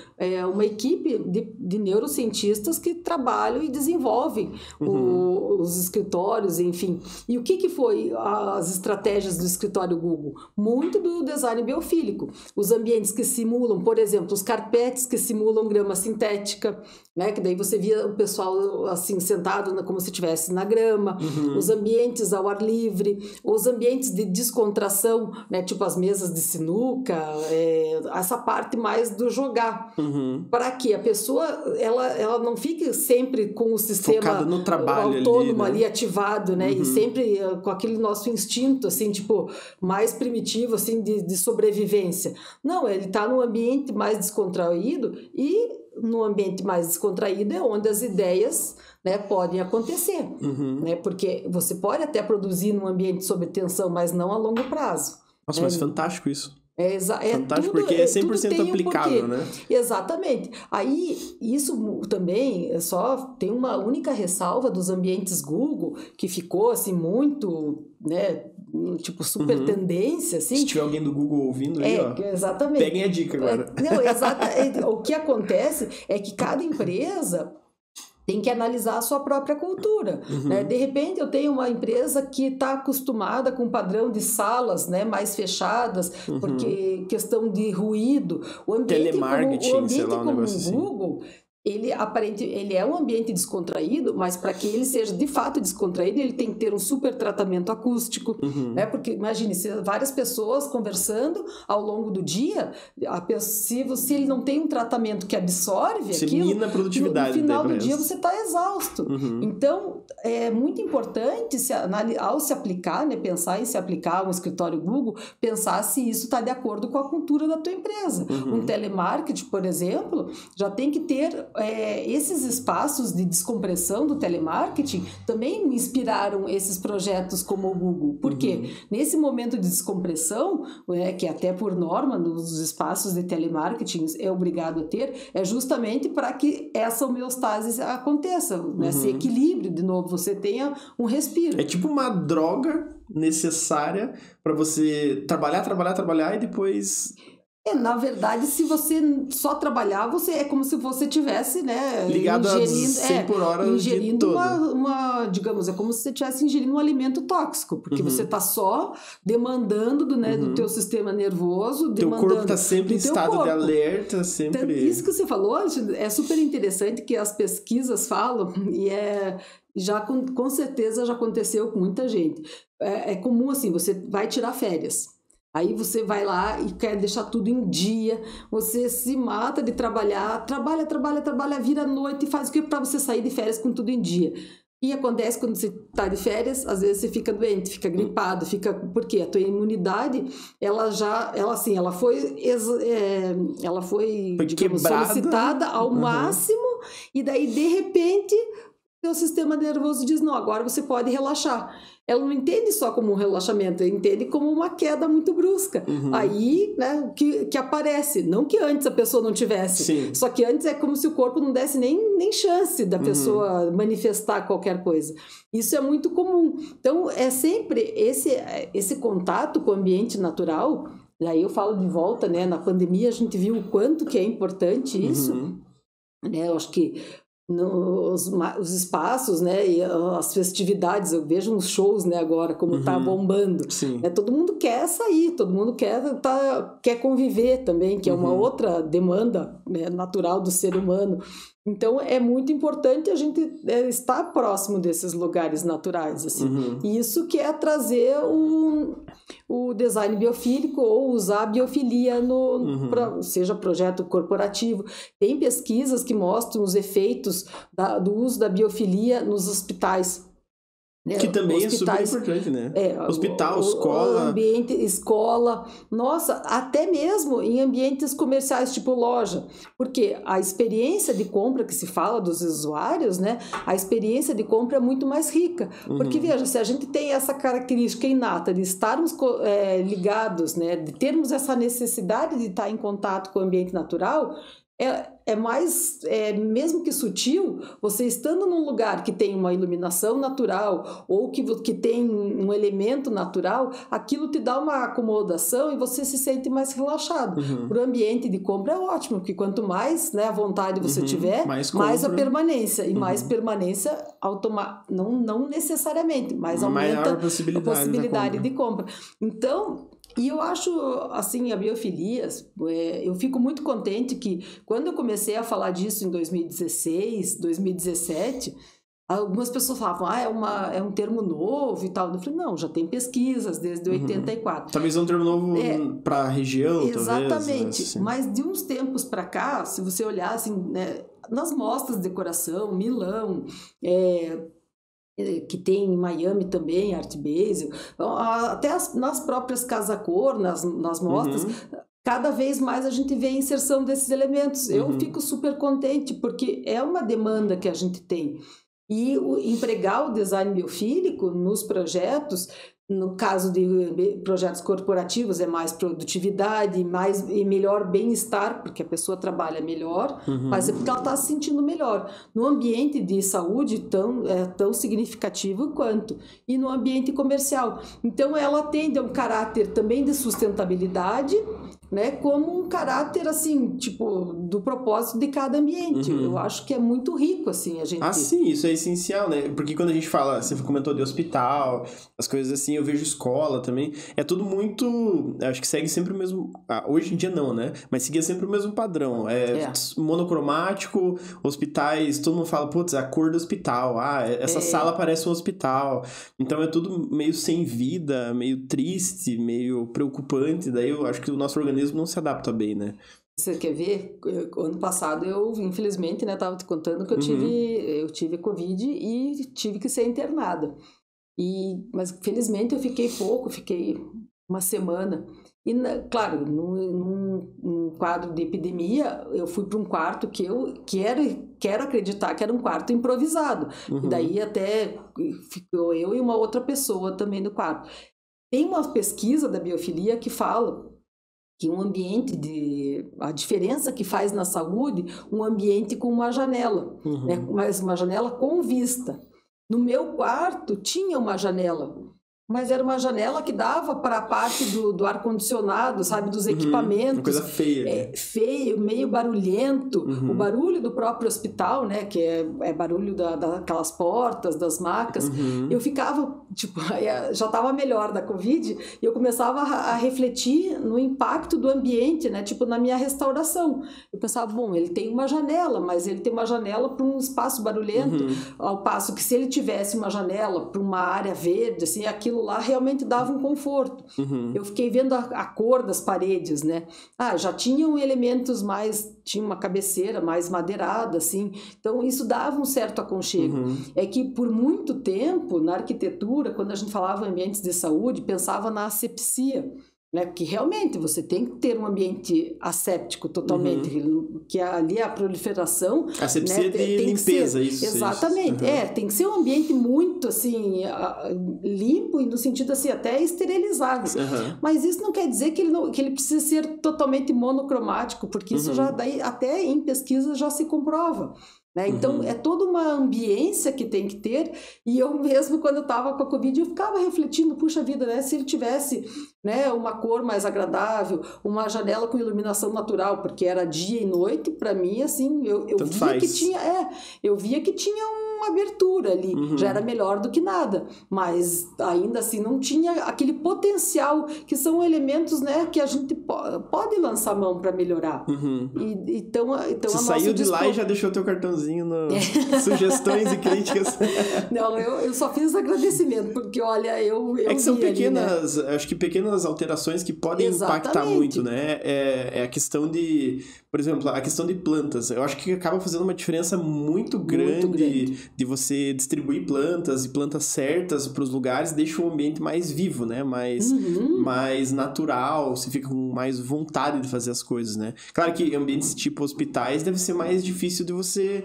uma equipe de neurocientistas que trabalham e desenvolvem os escritórios, enfim. E o que foi as estratégias do escritório Google? Muito do design biofílico. Os ambientes que simulam, por exemplo, os carpetes que simulam grama sintética, né? Que daí você via o pessoal assim sentado como se estivesse na grama. Os ambientes ao ar livre, os ambientes de descontração, né? Tipo as mesas de sinuca, essa parte mais do jogar. Para que a pessoa ela não fique sempre com o sistema focada no trabalho autônomo ali ativado, né? E sempre com aquele nosso instinto, assim, tipo, mais primitivo, assim, de sobrevivência. Não, ele está num ambiente mais descontraído e no ambiente mais descontraído é onde as ideias, né, podem acontecer, né? Porque você pode até produzir num ambiente sob tensão, mas não a longo prazo. Nossa, mas fantástico isso. Fantástico, porque é 100% aplicável, né? Exatamente. Aí, isso também tem uma única ressalva dos ambientes Google, que ficou, assim, muito, né, tipo, super tendência, assim. Se tiver alguém do Google ouvindo aí, ó, exatamente. Peguem a dica agora. O que acontece é que cada empresa tem que analisar a sua própria cultura, né? De repente eu tenho uma empresa que está acostumada com um padrão de salas, né, mais fechadas, porque questão de ruído. O ambiente telemarketing, como o Google, ele é um ambiente descontraído, mas para que ele seja de fato descontraído, ele tem que ter um super tratamento acústico, né? Porque imagine, se várias pessoas conversando ao longo do dia, se ele não tem um tratamento que absorve aquilo, mina a produtividade, no final do dia você está exausto. Então, é muito importante, ao se aplicar, né, pensar em se aplicar a um escritório Google, pensar se isso está de acordo com a cultura da tua empresa. Um telemarketing, por exemplo, já tem que ter esses espaços de descompressão do telemarketing também inspiraram esses projetos como o Google. Por quê? Nesse momento de descompressão, que até por norma nos espaços de telemarketing é obrigado a ter, é justamente para que essa homeostase aconteça, né? Esse equilíbrio, de novo, você tenha um respiro. É tipo uma droga necessária para você trabalhar e depois... Na verdade, se você só trabalhar, é como se você tivesse, né, ligado a 100 por hora ingerindo digamos, é como se você estivesse ingerindo um alimento tóxico, porque você está só demandando do teu sistema nervoso, teu corpo está sempre em estado de alerta, sempre... Então, isso que você falou é super interessante, que as pesquisas falam, e com certeza já aconteceu com muita gente. É comum, assim, você vai tirar férias. Aí você vai lá e quer deixar tudo em dia, você se mata de trabalhar, trabalha, vira a noite e faz o que para você sair de férias com tudo em dia. E acontece quando você está de férias, às vezes você fica doente, fica gripado, porque a tua imunidade, ela foi digamos, solicitada ao máximo, e daí de repente o sistema nervoso diz, não, agora você pode relaxar. Ela não entende só como um relaxamento, ela entende como uma queda muito brusca. Aí, né, que aparece. Não que antes a pessoa não tivesse. Sim. Só que antes é como se o corpo não desse nem chance da pessoa manifestar qualquer coisa. Isso é muito comum. Então, é sempre esse contato com o ambiente natural. Aí eu falo de volta, né? Na pandemia a gente viu o quanto que é importante isso. Né? Eu acho que os espaços, né, e as festividades, eu vejo uns shows, né, agora como tá bombando, todo mundo quer sair, todo mundo quer conviver também, que é uma outra demanda, né, natural do ser humano. Então é muito importante a gente estar próximo desses lugares naturais, assim. E isso que é trazer o design biofílico ou usar a biofilia seja projeto corporativo. Tem pesquisas que mostram os efeitos do uso da biofilia nos hospitais. Que também é super importante, né? Hospital, escola... escola, nossa, até mesmo em ambientes comerciais, tipo loja. Porque a experiência de compra que se fala dos usuários, né? A experiência de compra é muito mais rica. Porque, veja, se a gente tem essa característica inata de estarmos ligados, né? De termos essa necessidade de estar em contato com o ambiente natural... mesmo que sutil, você estando num lugar que tem uma iluminação natural ou que tem um elemento natural, aquilo te dá uma acomodação e você se sente mais relaxado. Para o ambiente de compra é ótimo, porque quanto mais, né, a vontade você tiver, mais a permanência. E mais permanência, não necessariamente, mas aumenta a possibilidade de compra. Então... E eu acho, assim, a biofilia, eu fico muito contente que quando eu comecei a falar disso em 2016, 2017, algumas pessoas falavam, é um termo novo e tal. Eu falei, não, já tem pesquisas desde 84. Talvez um termo novo para a região, exatamente. Talvez. Assim. Mas de uns tempos para cá, se você olhar, assim, né, nas mostras de decoração, Milão, que tem em Miami também, Art Basel, até nas próprias Casa Cor, nas mostras, cada vez mais a gente vê a inserção desses elementos. Eu fico super contente, porque é uma demanda que a gente tem. E empregar o design biofílico nos projetos, no caso de projetos corporativos, é mais produtividade e melhor bem-estar, porque a pessoa trabalha melhor, mas é porque ela está se sentindo melhor. No ambiente de saúde, tão significativo quanto. E no ambiente comercial. Então, ela tende a um caráter também de sustentabilidade, né, como um caráter, assim, tipo, do propósito de cada ambiente. Eu acho que é muito rico, assim, a gente... Ah, sim, isso é essencial, né? Porque quando a gente fala, você comentou de hospital, as coisas assim, eu vejo escola também, é tudo muito, acho que segue sempre o mesmo, hoje em dia não, né? Mas seguia sempre o mesmo padrão, monocromático, hospitais, todo mundo fala, putz, a cor do hospital, essa sala parece um hospital, então é tudo meio sem vida, meio triste, meio preocupante, daí eu acho que o nosso organismo não se adapta bem, né? Você quer ver? Ano passado eu, infelizmente, né, tava te contando que eu tive Covid e tive que ser internada. Mas felizmente eu fiquei pouco, fiquei uma semana. E, claro, num quadro de epidemia, eu fui para um quarto que eu quero acreditar que era um quarto improvisado. E daí até ficou eu e uma outra pessoa também no quarto. Tem uma pesquisa da biofilia que fala que um ambiente a diferença que faz na saúde, um ambiente com uma janela, né? Mas uma janela com vista. No meu quarto tinha uma janela, mas era uma janela que dava para a parte do ar-condicionado, sabe, dos equipamentos. Uma coisa feia. Feio, meio barulhento. O barulho do próprio hospital, né, que é barulho daquelas portas, das macas. Eu ficava, tipo, já estava melhor da Covid, e eu começava a refletir no impacto do ambiente, né, tipo, na minha restauração. Eu pensava, bom, ele tem uma janela, mas ele tem uma janela para um espaço barulhento, ao passo que se ele tivesse uma janela para uma área verde, assim, aquilo lá realmente dava um conforto. Eu fiquei vendo a cor das paredes, né? Já tinham elementos tinha uma cabeceira mais madeirada, assim, então isso dava um certo aconchego. É que por muito tempo, na arquitetura, quando a gente falava em ambientes de saúde, pensava na asepsia, né? Porque realmente você tem que ter um ambiente asséptico totalmente, que ali a proliferação... Asepsia, né, de limpeza, isso. Exatamente, tem que ser um ambiente muito, assim, limpo e no sentido, assim, até esterilizável. Mas isso não quer dizer que ele precisa ser totalmente monocromático, porque isso já, daí, até em pesquisa já se comprova. Né? Então, é toda uma ambiência que tem que ter, e eu mesmo, quando eu estava com a Covid, eu ficava refletindo, puxa vida, né? Se ele tivesse, né, uma cor mais agradável, uma janela com iluminação natural, porque era dia e noite, para mim, assim, eu via que tinha uma abertura ali, já era melhor do que nada, mas ainda assim não tinha aquele potencial, que são elementos, né, que a gente pode lançar mão para melhorar. Então você saiu de lá e já deixou teu cartãozinho no sugestões e críticas. Não, eu só fiz agradecimento, porque olha, eu é que são pequenas, ali, né? Acho que pequenas alterações que podem impactar muito, né? É a questão de, por exemplo, a questão de plantas. Eu acho que acaba fazendo uma diferença muito grande de você distribuir plantas e plantas certas para os lugares, deixa o ambiente mais vivo, né? Mais natural, você fica com mais vontade de fazer as coisas, né? Claro que ambientes tipo hospitais deve ser mais difícil de você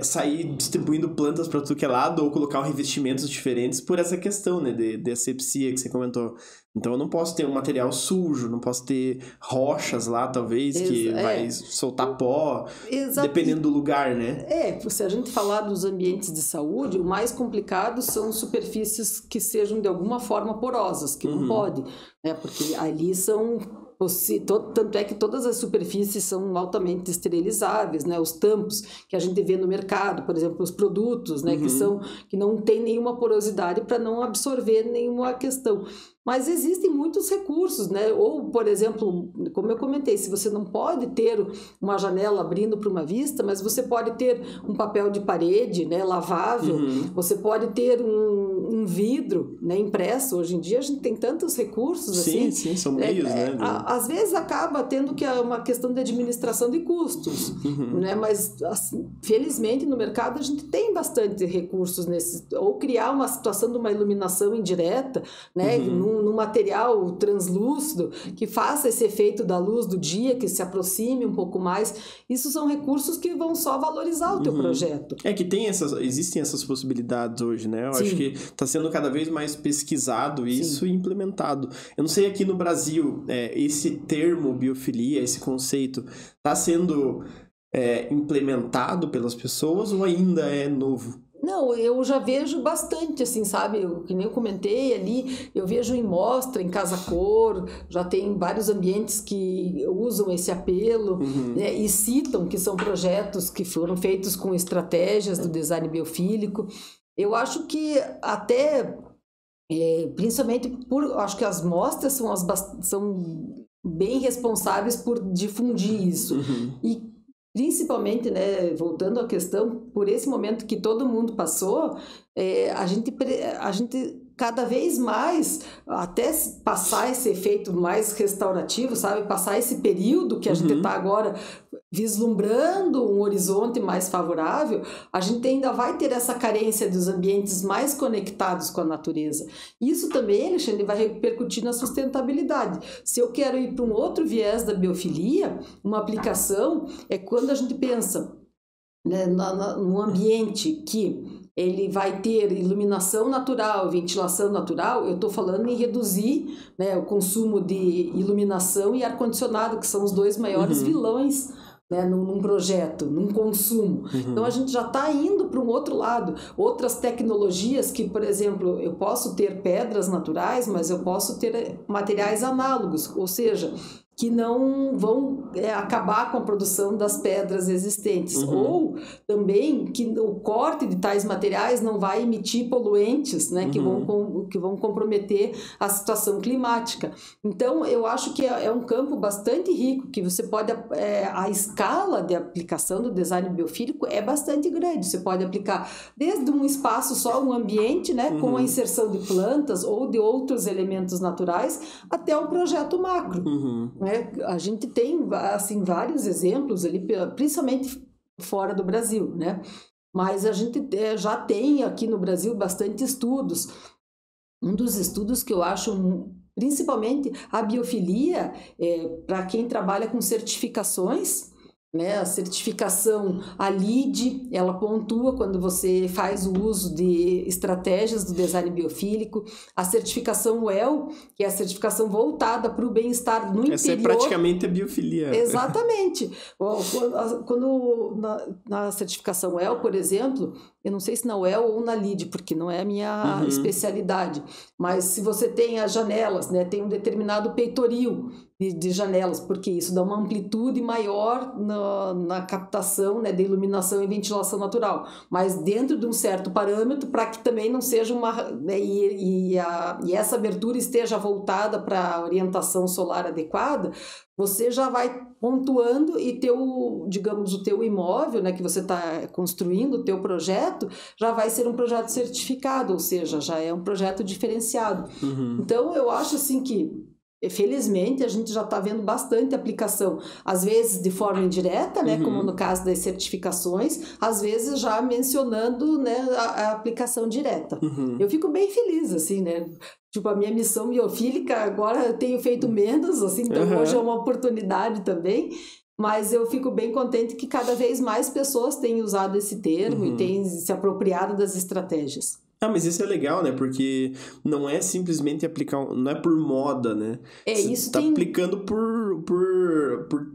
sair distribuindo plantas para tudo que é lado ou colocar revestimentos diferentes por essa questão, né, de asepsia que você comentou. Então eu não posso ter um material sujo, não posso ter rochas lá, talvez, que vai soltar pó, dependendo do lugar, né? Se a gente falar dos ambientes de saúde, o mais complicado são superfícies que sejam de alguma forma porosas, que não pode, né? Porque ali são... Tanto é que todas as superfícies são altamente esterilizáveis, né? Os tampos que a gente vê no mercado, por exemplo, os produtos, né? Que não tem nenhuma porosidade para não absorver nenhuma questão. Mas existem muitos recursos, né? Ou, por exemplo, como eu comentei, se você não pode ter uma janela abrindo para uma vista, mas você pode ter um papel de parede, né, lavável, você pode ter um vidro, né, impresso. Hoje em dia a gente tem tantos recursos assim. Sim, são meios, né? Às vezes acaba tendo que uma questão de administração de custos, né? Mas assim, felizmente no mercado a gente tem bastante recursos ou criar uma situação de uma iluminação indireta, né? Num material translúcido que faça esse efeito da luz do dia, que se aproxime um pouco mais. Isso são recursos que vão só valorizar o teu projeto. Que existem essas possibilidades hoje, né? Eu acho que está sendo cada vez mais pesquisado isso e implementado. Eu não sei aqui no Brasil, esse termo biofilia, esse conceito, está sendo implementado pelas pessoas ou ainda é novo? Não, eu já vejo bastante, assim, sabe? Que nem eu comentei ali, eu vejo em mostra, em Casa Cor, já tem vários ambientes que usam esse apelo, né? E citam que são projetos que foram feitos com estratégias do design biofílico. Eu acho que até, principalmente acho que as mostras são bem responsáveis por difundir isso. E principalmente, né, voltando à questão, por esse momento que todo mundo passou, a gente cada vez mais, até passar esse efeito mais restaurativo, sabe? Passar esse período que a gente está agora vislumbrando um horizonte mais favorável, a gente ainda vai ter essa carência dos ambientes mais conectados com a natureza. Isso também, Alexandre, vai repercutir na sustentabilidade. Se eu quero ir para um outro viés da biofilia, uma aplicação é quando a gente pensa, né, num ambiente que ele vai ter iluminação natural, ventilação natural, eu estou falando em reduzir, né, o consumo de iluminação e ar-condicionado, que são os dois maiores vilões, né, num projeto, num consumo. Então a gente já está indo para um outro lado. Outras tecnologias que, por exemplo, eu posso ter pedras naturais, mas eu posso ter materiais análogos, ou seja, que não vão acabar com a produção das pedras existentes. Ou também que o corte de tais materiais não vai emitir poluentes, né, que vão comprometer a situação climática. Então, eu acho que é um campo bastante rico, que você pode... a escala de aplicação do design biofílico é bastante grande. Você pode aplicar desde um espaço só, um ambiente, né, com a inserção de plantas ou de outros elementos naturais, até um projeto macro. A gente tem, assim, vários exemplos ali, principalmente fora do Brasil, né? Mas a gente já tem aqui no Brasil bastante estudos. Um dos estudos que eu acho, principalmente a biofilia, para quem trabalha com certificações, né? A certificação, a LEED, ela pontua quando você faz o uso de estratégias do design biofílico. A certificação WELL, que é a certificação voltada para o bem-estar no interior. Essa é praticamente a biofilia. Exatamente. Quando na certificação WELL, por exemplo, eu não sei se na WELL ou na LEED, porque não é a minha especialidade, mas se você tem as janelas, né, tem um determinado peitoril de janelas, porque isso dá uma amplitude maior na captação, né, de iluminação e ventilação natural, mas dentro de um certo parâmetro, para que também não seja uma... Né, e essa abertura esteja voltada para a orientação solar adequada, você já vai pontuando e digamos, o teu imóvel, né, que você está construindo, o teu projeto, já vai ser um projeto certificado, ou seja, já é um projeto diferenciado. Então, eu acho assim que, felizmente, a gente já está vendo bastante aplicação, às vezes de forma indireta, né, como no caso das certificações, às vezes já mencionando, né, a aplicação direta. Eu fico bem feliz, assim, né? Tipo, a minha missão biofílica agora eu tenho feito menos, assim, então hoje é uma oportunidade também, mas eu fico bem contente que cada vez mais pessoas têm usado esse termo e têm se apropriado das estratégias. Mas isso é legal, né? Porque não é simplesmente aplicar, não é por moda, né? Você tá aplicando por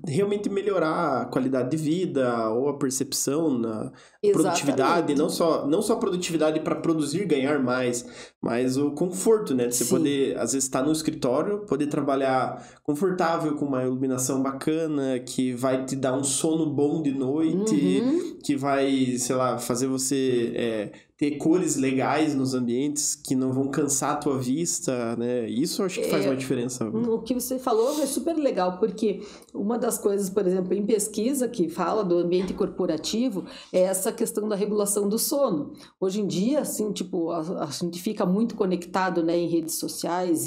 realmente melhorar a qualidade de vida ou a percepção na produtividade, não só a produtividade para produzir, ganhar mais, mas o conforto, né? De você poder, às vezes, estar no escritório, poder trabalhar confortável, com uma iluminação bacana, que vai te dar um sono bom de noite, que vai, sei lá, fazer você... ter cores legais nos ambientes que não vão cansar a tua vista, né? Isso eu acho que faz uma diferença. O que você falou é super legal, porque uma das coisas, por exemplo, em pesquisa que fala do ambiente corporativo é essa questão da regulação do sono. Hoje em dia, assim, tipo, a gente fica muito conectado, né, em redes sociais,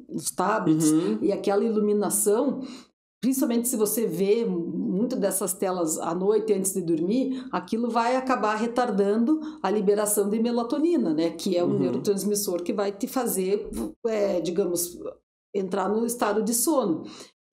nos tablets, e aquela iluminação... Principalmente se você vê muito dessas telas à noite antes de dormir, aquilo vai acabar retardando a liberação de melatonina, né? Que é um neurotransmissor que vai te fazer, digamos, entrar no estado de sono.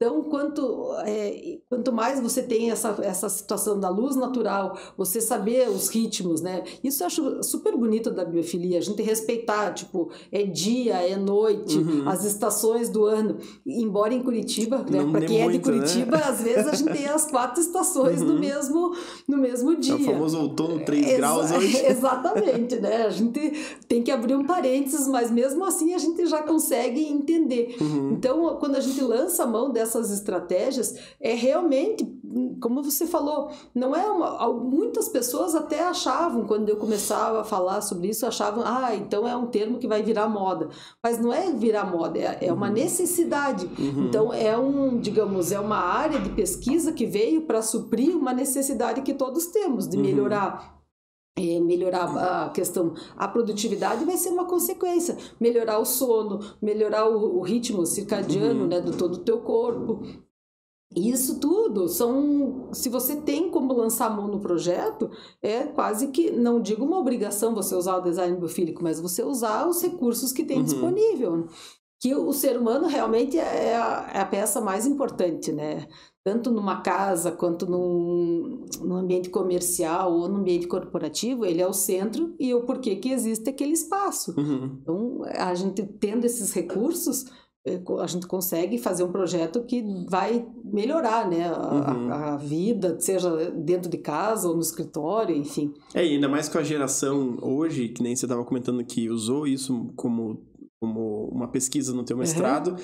Então, quanto mais você tem essa situação da luz natural, você saber os ritmos, né? Isso eu acho super bonito da biofilia, a gente respeitar, tipo, é dia, é noite, as estações do ano. Embora em Curitiba, né, para quem é de Curitiba, né? Às vezes a gente tem as 4 estações no mesmo dia. É o famoso outono 3 graus hoje. Exatamente, né? A gente tem que abrir um parênteses, mas mesmo assim a gente já consegue entender. Então, quando a gente lança a mão dessas estratégias, é realmente, como você falou, não é muitas pessoas até achavam, quando eu começava a falar sobre isso, achavam, então é um termo que vai virar moda. Mas não é virar moda, é uma necessidade. Então, digamos, é uma área de pesquisa que veio para suprir uma necessidade que todos temos, de melhorar a questão, a produtividade vai ser uma consequência, melhorar o sono, melhorar o ritmo circadiano, né, do todo o teu corpo. Isso tudo se você tem como lançar a mão no projeto, é quase que, não digo uma obrigação você usar o design biofílico, mas você usar os recursos que tem disponível. Que o ser humano realmente é a peça mais importante, né? Tanto numa casa quanto num ambiente comercial ou no ambiente corporativo, ele é o centro e o porquê que existe aquele espaço. Então, a gente tendo esses recursos, a gente consegue fazer um projeto que vai melhorar, né, a vida, seja dentro de casa ou no escritório, enfim. E ainda mais com a geração hoje, que nem você estava comentando que usou isso como uma pesquisa no teu mestrado,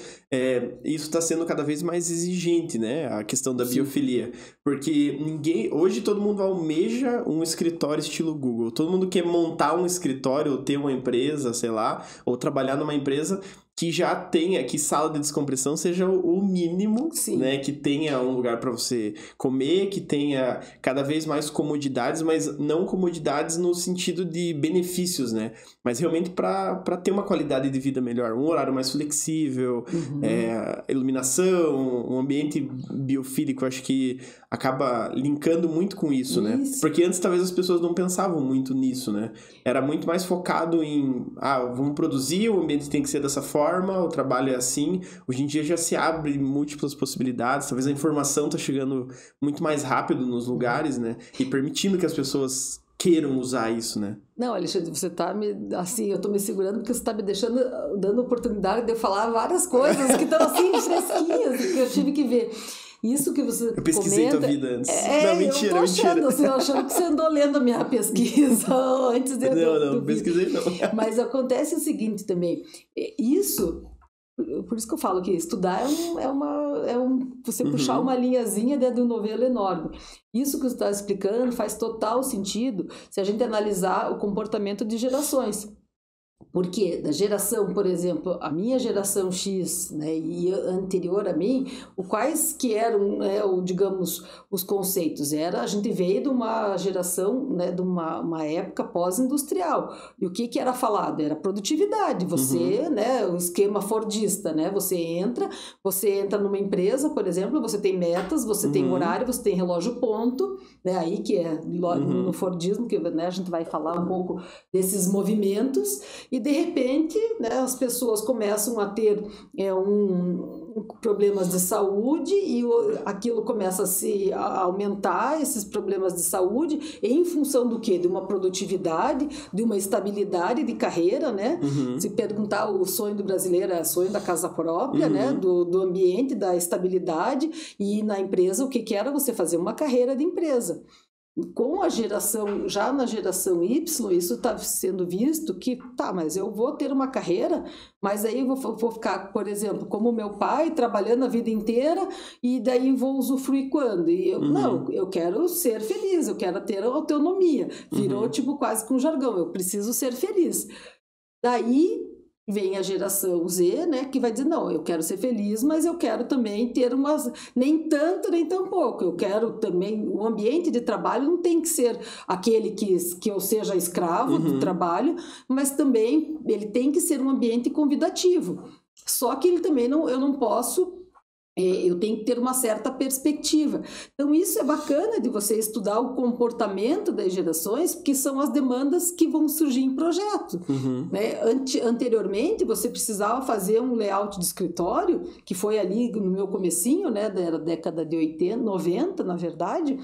isso está sendo cada vez mais exigente, né? A questão da biofilia. Porque hoje todo mundo almeja um escritório estilo Google. Todo mundo quer montar um escritório ou ter uma empresa, sei lá, ou trabalhar numa empresa que já tenha, que sala de descompressão seja o mínimo, né? Que tenha um lugar para você comer, que tenha cada vez mais comodidades, mas não comodidades no sentido de benefícios, né? Mas realmente para ter uma qualidade de vida melhor, um horário mais flexível, iluminação, um ambiente biofílico, acho que acaba linkando muito com isso, né? Porque antes talvez as pessoas não pensavam muito nisso, né? Era muito mais focado em, vamos produzir, o ambiente tem que ser dessa forma, o trabalho é assim. Hoje em dia já se abre múltiplas possibilidades, talvez a informação tá chegando muito mais rápido nos lugares, né? E permitindo que as pessoas queiram usar isso, né? Não, Alexandre, você tá eu tô me segurando porque você tá me dando oportunidade de eu falar várias coisas que estão assim, fresquinhas, que eu tive que ver. Isso que você Eu pesquisei tua vida antes. Não, mentira, eu tô achando, mentira. Eu achando que você andou lendo a minha pesquisa antes de Não, pesquisei não. Mas acontece o seguinte também, por isso que eu falo que estudar você puxar uma linhazinha dentro de um novelo enorme. Isso que você está explicando faz total sentido se a gente analisar o comportamento de gerações. Porque da geração, por exemplo, a minha geração X, né, e anterior a mim, quais que eram, digamos, os conceitos? A gente veio de uma geração, né, de uma época pós-industrial. E o que era falado? Era produtividade. Você, né, o esquema fordista, né? Você entra numa empresa, por exemplo, você tem metas, você tem horário, você tem relógio ponto, né? Aí que é no fordismo, que, né, a gente vai falar um pouco desses movimentos. E de repente, né, as pessoas começam a ter problemas de saúde e aquilo começa a aumentar, esses problemas de saúde, em função do quê? De uma produtividade, de uma estabilidade de carreira, né? Se perguntar, o sonho do brasileiro é o sonho da casa própria, né? Do ambiente, da estabilidade, e na empresa o que era você fazer uma carreira de empresa. Com a geração, já na geração Y, isso está sendo visto que, mas eu vou ter uma carreira, mas aí eu vou ficar, por exemplo, como meu pai, trabalhando a vida inteira, e daí vou usufruir quando? E não, eu quero ser feliz, eu quero ter autonomia. Virou tipo quase que um jargão, eu preciso ser feliz. Daí vem a geração Z, né, que vai dizer, não, eu quero ser feliz, mas eu quero também ter nem tanto, nem tão pouco. Eu quero também, o ambiente de trabalho não tem que ser aquele que eu seja escravo do trabalho, mas também ele tem que ser um ambiente convidativo. Só que ele também eu não posso eu tenho que ter uma certa perspectiva. Então, isso é bacana de você estudar o comportamento das gerações, porque são as demandas que vão surgir em projeto. Né? Anteriormente, você precisava fazer um layout de escritório, que foi ali no meu comecinho, né, da década de 80, 90, na verdade.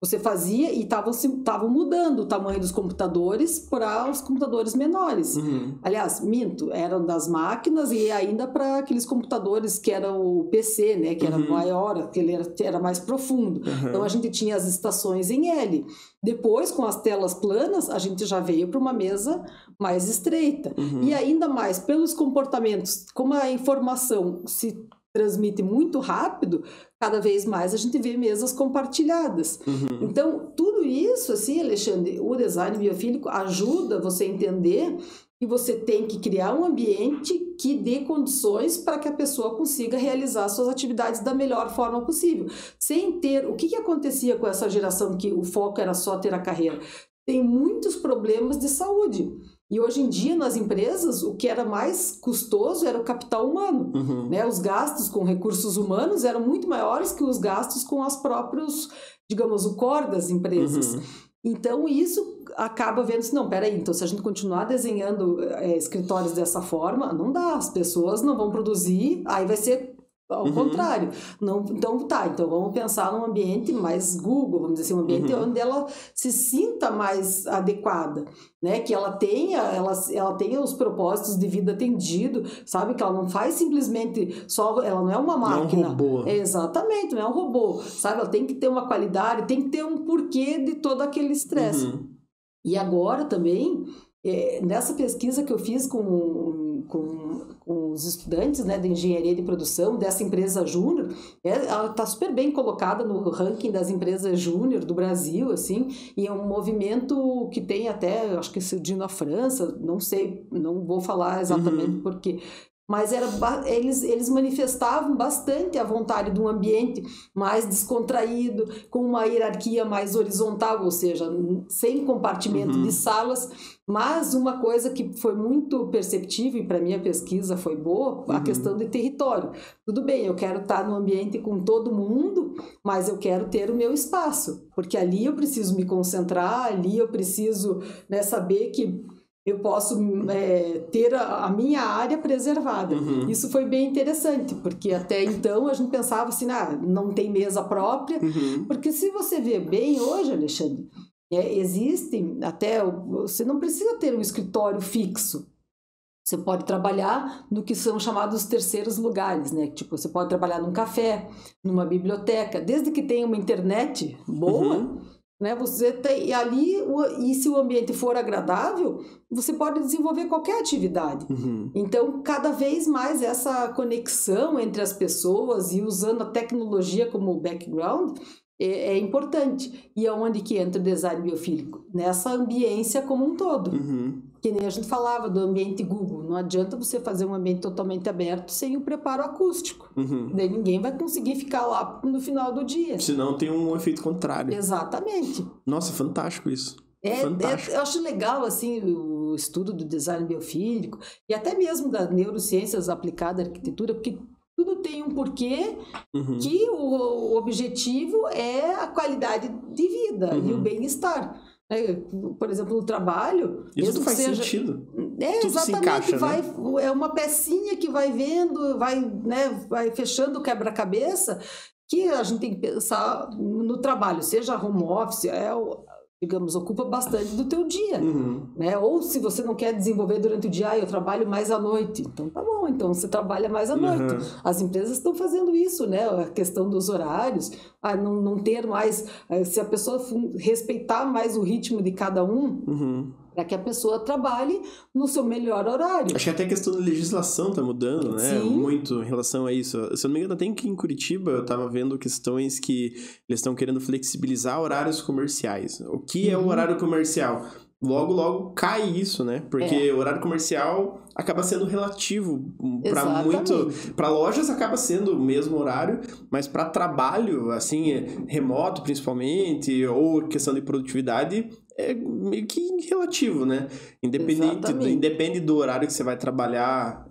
Você fazia e estavam mudando o tamanho dos computadores para os computadores menores. Aliás, minto, eram das máquinas e ainda para aqueles computadores que era o PC, né, que era maior, que ele era mais profundo. Então, a gente tinha as estações em L. Depois, com as telas planas, a gente já veio para uma mesa mais estreita. E ainda mais, pelos comportamentos, como a informação se transmite muito rápido, cada vez mais a gente vê mesas compartilhadas. Então, tudo isso, assim, Alexandre, o design biofílico ajuda você a entender que você tem que criar um ambiente que dê condições para que a pessoa consiga realizar suas atividades da melhor forma possível. Sem ter... O que acontecia com essa geração que o foco era só ter a carreira? Tem muitos problemas de saúde. E hoje em dia, nas empresas, o que era mais custoso era o capital humano. Né? Os gastos com recursos humanos eram muito maiores que os gastos com as próprios, digamos, o core das empresas. Então, isso acaba vendo assim, não, peraí, então se a gente continuar desenhando escritórios dessa forma, não dá, as pessoas não vão produzir, aí vai ser ao contrário. Não, então vamos pensar num ambiente mais Google, vamos dizer assim, um ambiente onde ela se sinta mais adequada, né? Que ela tenha os propósitos de vida atendido, sabe? Que ela não faz simplesmente só, ela não é uma máquina. Não é um robô. Exatamente, não é um robô, sabe? Ela tem que ter uma qualidade, tem que ter um porquê de todo aquele estresse. E agora também, nessa pesquisa que eu fiz com os estudantes, né, de engenharia de produção dessa empresa júnior, ela está super bem colocada no ranking das empresas júnior do Brasil, assim, e é um movimento que tem até, acho que surgiu na França, não sei, não vou falar exatamente porque... Mas eles manifestavam bastante a vontade de um ambiente mais descontraído, com uma hierarquia mais horizontal, ou seja, sem compartimento de salas. Mas uma coisa que foi muito perceptível, e para mim a pesquisa foi boa, a questão de território. Tudo bem, eu quero estar num ambiente com todo mundo, mas eu quero ter o meu espaço, porque ali eu preciso me concentrar, ali eu preciso, né, saber que eu posso ter a minha área preservada. Isso foi bem interessante, porque até então a gente pensava assim, não tem mesa própria, porque se você vê bem hoje, Alexandre, existem até, você não precisa ter um escritório fixo. Você pode trabalhar no que são chamados terceiros lugares, né? Tipo, você pode trabalhar num café, numa biblioteca, desde que tenha uma internet boa, né? Você tem ali, e se o ambiente for agradável, você pode desenvolver qualquer atividade. Então, cada vez mais essa conexão entre as pessoas e usando a tecnologia como background é importante. E é onde que entra o design biofílico? Nessa ambiência como um todo. Que nem a gente falava do ambiente Google. Não adianta você fazer um ambiente totalmente aberto sem o preparo acústico. Daí ninguém vai conseguir ficar lá no final do dia. Senão tem um efeito contrário. Exatamente. Nossa, fantástico isso. Fantástico. Eu acho legal assim, o estudo do design biofílico e até mesmo das neurociências aplicadas à arquitetura, porque tudo tem um porquê que o objetivo é a qualidade de vida e o bem-estar. Por exemplo, no trabalho... Isso faz sentido. Tudo exatamente. se encaixa, né? É uma pecinha que vai vendo, vai fechando o quebra-cabeça, que a gente tem que pensar no trabalho, seja home office, digamos, ocupa bastante do teu dia, né? Ou se você não quer desenvolver durante o dia, eu trabalho mais à noite. Então tá bom, então você trabalha mais à noite. As empresas estão fazendo isso, né? A questão dos horários, não ter mais, se a pessoa respeitar mais o ritmo de cada um, para que a pessoa trabalhe no seu melhor horário. Acho que até a questão da legislação tá mudando, né? Sim. Muito em relação a isso. Se eu não me engano, até que em Curitiba eu tava vendo questões que eles estão querendo flexibilizar horários comerciais. O que é o horário comercial? Logo cai isso, né? Porque o horário comercial acaba sendo relativo para lojas acaba sendo o mesmo horário, mas para trabalho, assim, remoto principalmente, ou questão de produtividade, é meio que relativo, né? Independe do horário que você vai trabalhar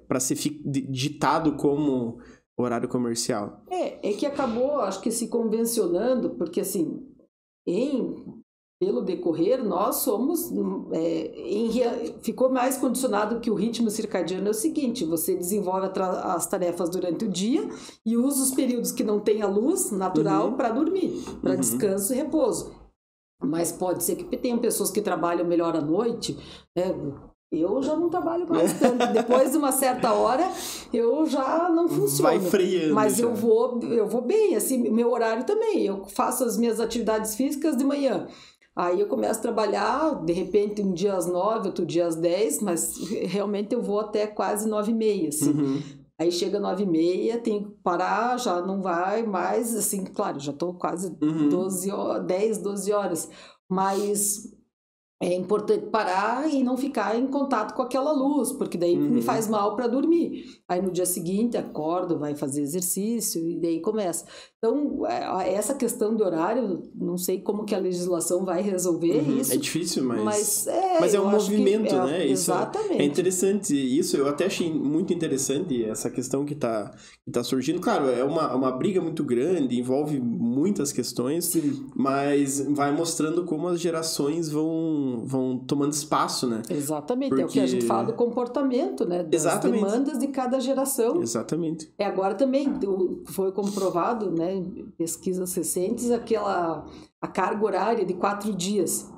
para ser ditado como horário comercial. É que acabou, acho que se convencionando, porque assim, pelo decorrer, nós somos, ficou mais condicionado que o ritmo circadiano é o seguinte, você desenvolve as tarefas durante o dia e usa os períodos que não tem a luz natural para dormir, para descanso e repouso. Mas pode ser que tenham pessoas que trabalham melhor à noite, né? Eu já não trabalho mais tanto. Depois de uma certa hora, eu já não funciono. Vai freando. Mas eu vou bem, assim, meu horário também. Eu faço as minhas atividades físicas de manhã. Aí eu começo a trabalhar, de repente, um dia às 9, outro dia às 10, mas realmente eu vou até quase 9h30, assim. Aí chega 9h30, tem que parar, já não vai mais, assim, claro, já estou quase 10, 12 horas. Mas é importante parar e não ficar em contato com aquela luz, porque daí me faz mal para dormir. Aí no dia seguinte acordo, vai fazer exercício e daí começa. Então, essa questão de horário, não sei como que a legislação vai resolver isso. É difícil, mas é eu um acho movimento, né? Isso exatamente. É interessante. Isso eu até achei muito interessante, essa questão que tá surgindo. Claro, é uma briga muito grande, envolve muitas questões, mas vai mostrando como as gerações vão tomando espaço, né? Exatamente, porque é o que a gente fala do comportamento, né? Das demandas de cada geração. Exatamente. Agora também foi comprovado, né, em pesquisas recentes, a carga horária de 4 dias.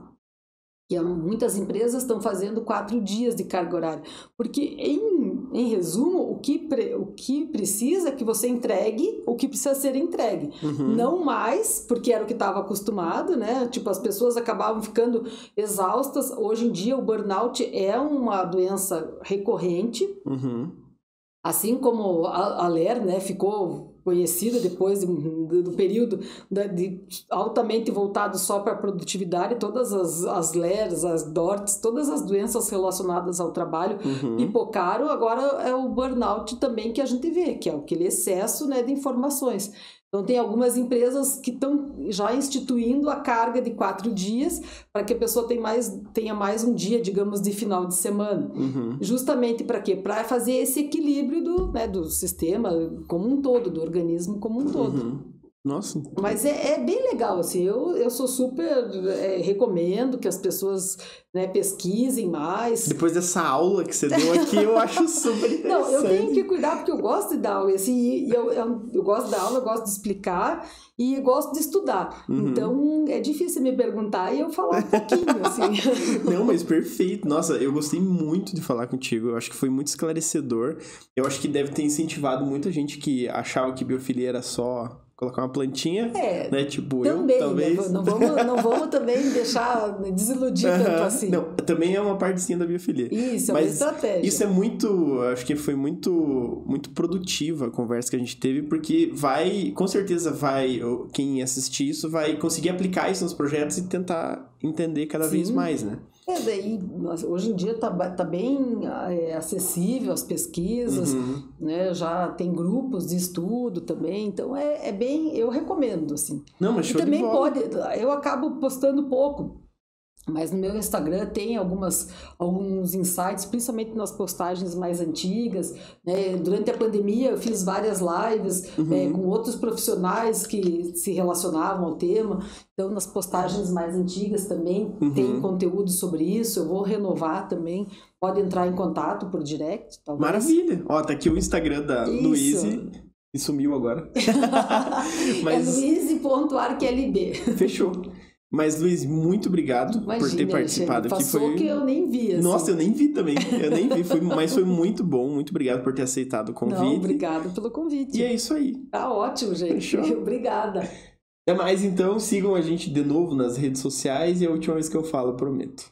E muitas empresas estão fazendo 4 dias de carga horária. Porque, em resumo, o que precisa é que você entregue o que precisa ser entregue. Não mais, porque era o que estava acostumado, né? Tipo, as pessoas acabavam ficando exaustas. Hoje em dia, o burnout é uma doença recorrente. Assim como a LER, né, ficou conhecida depois do período altamente voltado só para a produtividade, todas as LERs, as DORTs, todas as doenças relacionadas ao trabalho pipocaram. Agora é o burnout também que a gente vê, que é aquele excesso, né, de informações. Então, tem algumas empresas que estão já instituindo a carga de 4 dias para que a pessoa tenha mais um dia, digamos, de final de semana. Justamente para quê? Para fazer esse equilíbrio do sistema como um todo, do organismo como um todo. Nossa. Mas é bem legal, assim, eu sou super, recomendo que as pessoas, né, pesquisem mais. Depois dessa aula que você deu aqui, eu acho super interessante. Não, eu tenho que cuidar porque eu gosto de dar aula, assim, eu gosto da aula, eu gosto de explicar e gosto de estudar. Então, é difícil me perguntar e eu falar um pouquinho, assim. Não, mas perfeito. Nossa, eu gostei muito de falar contigo. Eu acho que foi muito esclarecedor. Eu acho que deve ter incentivado muita gente que achava que biofilia era só colocar uma plantinha, né? Tipo, também, eu, talvez... Né? Não vamos também deixar desiludir tanto assim. Não, também é uma partezinha da biofilia. Isso, mas é uma estratégia. Isso é muito... Acho que foi muito, muito produtiva a conversa que a gente teve, porque com certeza quem assistir isso vai conseguir aplicar isso nos projetos e tentar entender cada vez mais, né? Daí, hoje em dia tá bem acessível as pesquisas, né? Já tem grupos de estudo também, então é bem, eu recomendo, assim. Não, mas show e também de bola. eu acabo postando pouco, mas no meu Instagram tem alguns insights, principalmente nas postagens mais antigas, né? Durante a pandemia eu fiz várias lives com outros profissionais que se relacionavam ao tema, então nas postagens mais antigas também tem conteúdo sobre isso, eu vou renovar também, pode entrar em contato por direct, talvez. Maravilha! Ó, tá aqui o Instagram da Luíse, e sumiu agora. Mas... É luize.arqlb. Fechou. Mas, Luiz, muito obrigado por ter participado aqui. Passou que eu nem vi. Assim. Nossa, eu nem vi também. Mas foi muito bom. Muito obrigado por ter aceitado o convite. Não, obrigado pelo convite. E é isso aí. Tá ótimo, gente. Fechou. Obrigada. Até mais, então. Sigam a gente de novo nas redes sociais. E a última vez que eu falo, eu prometo.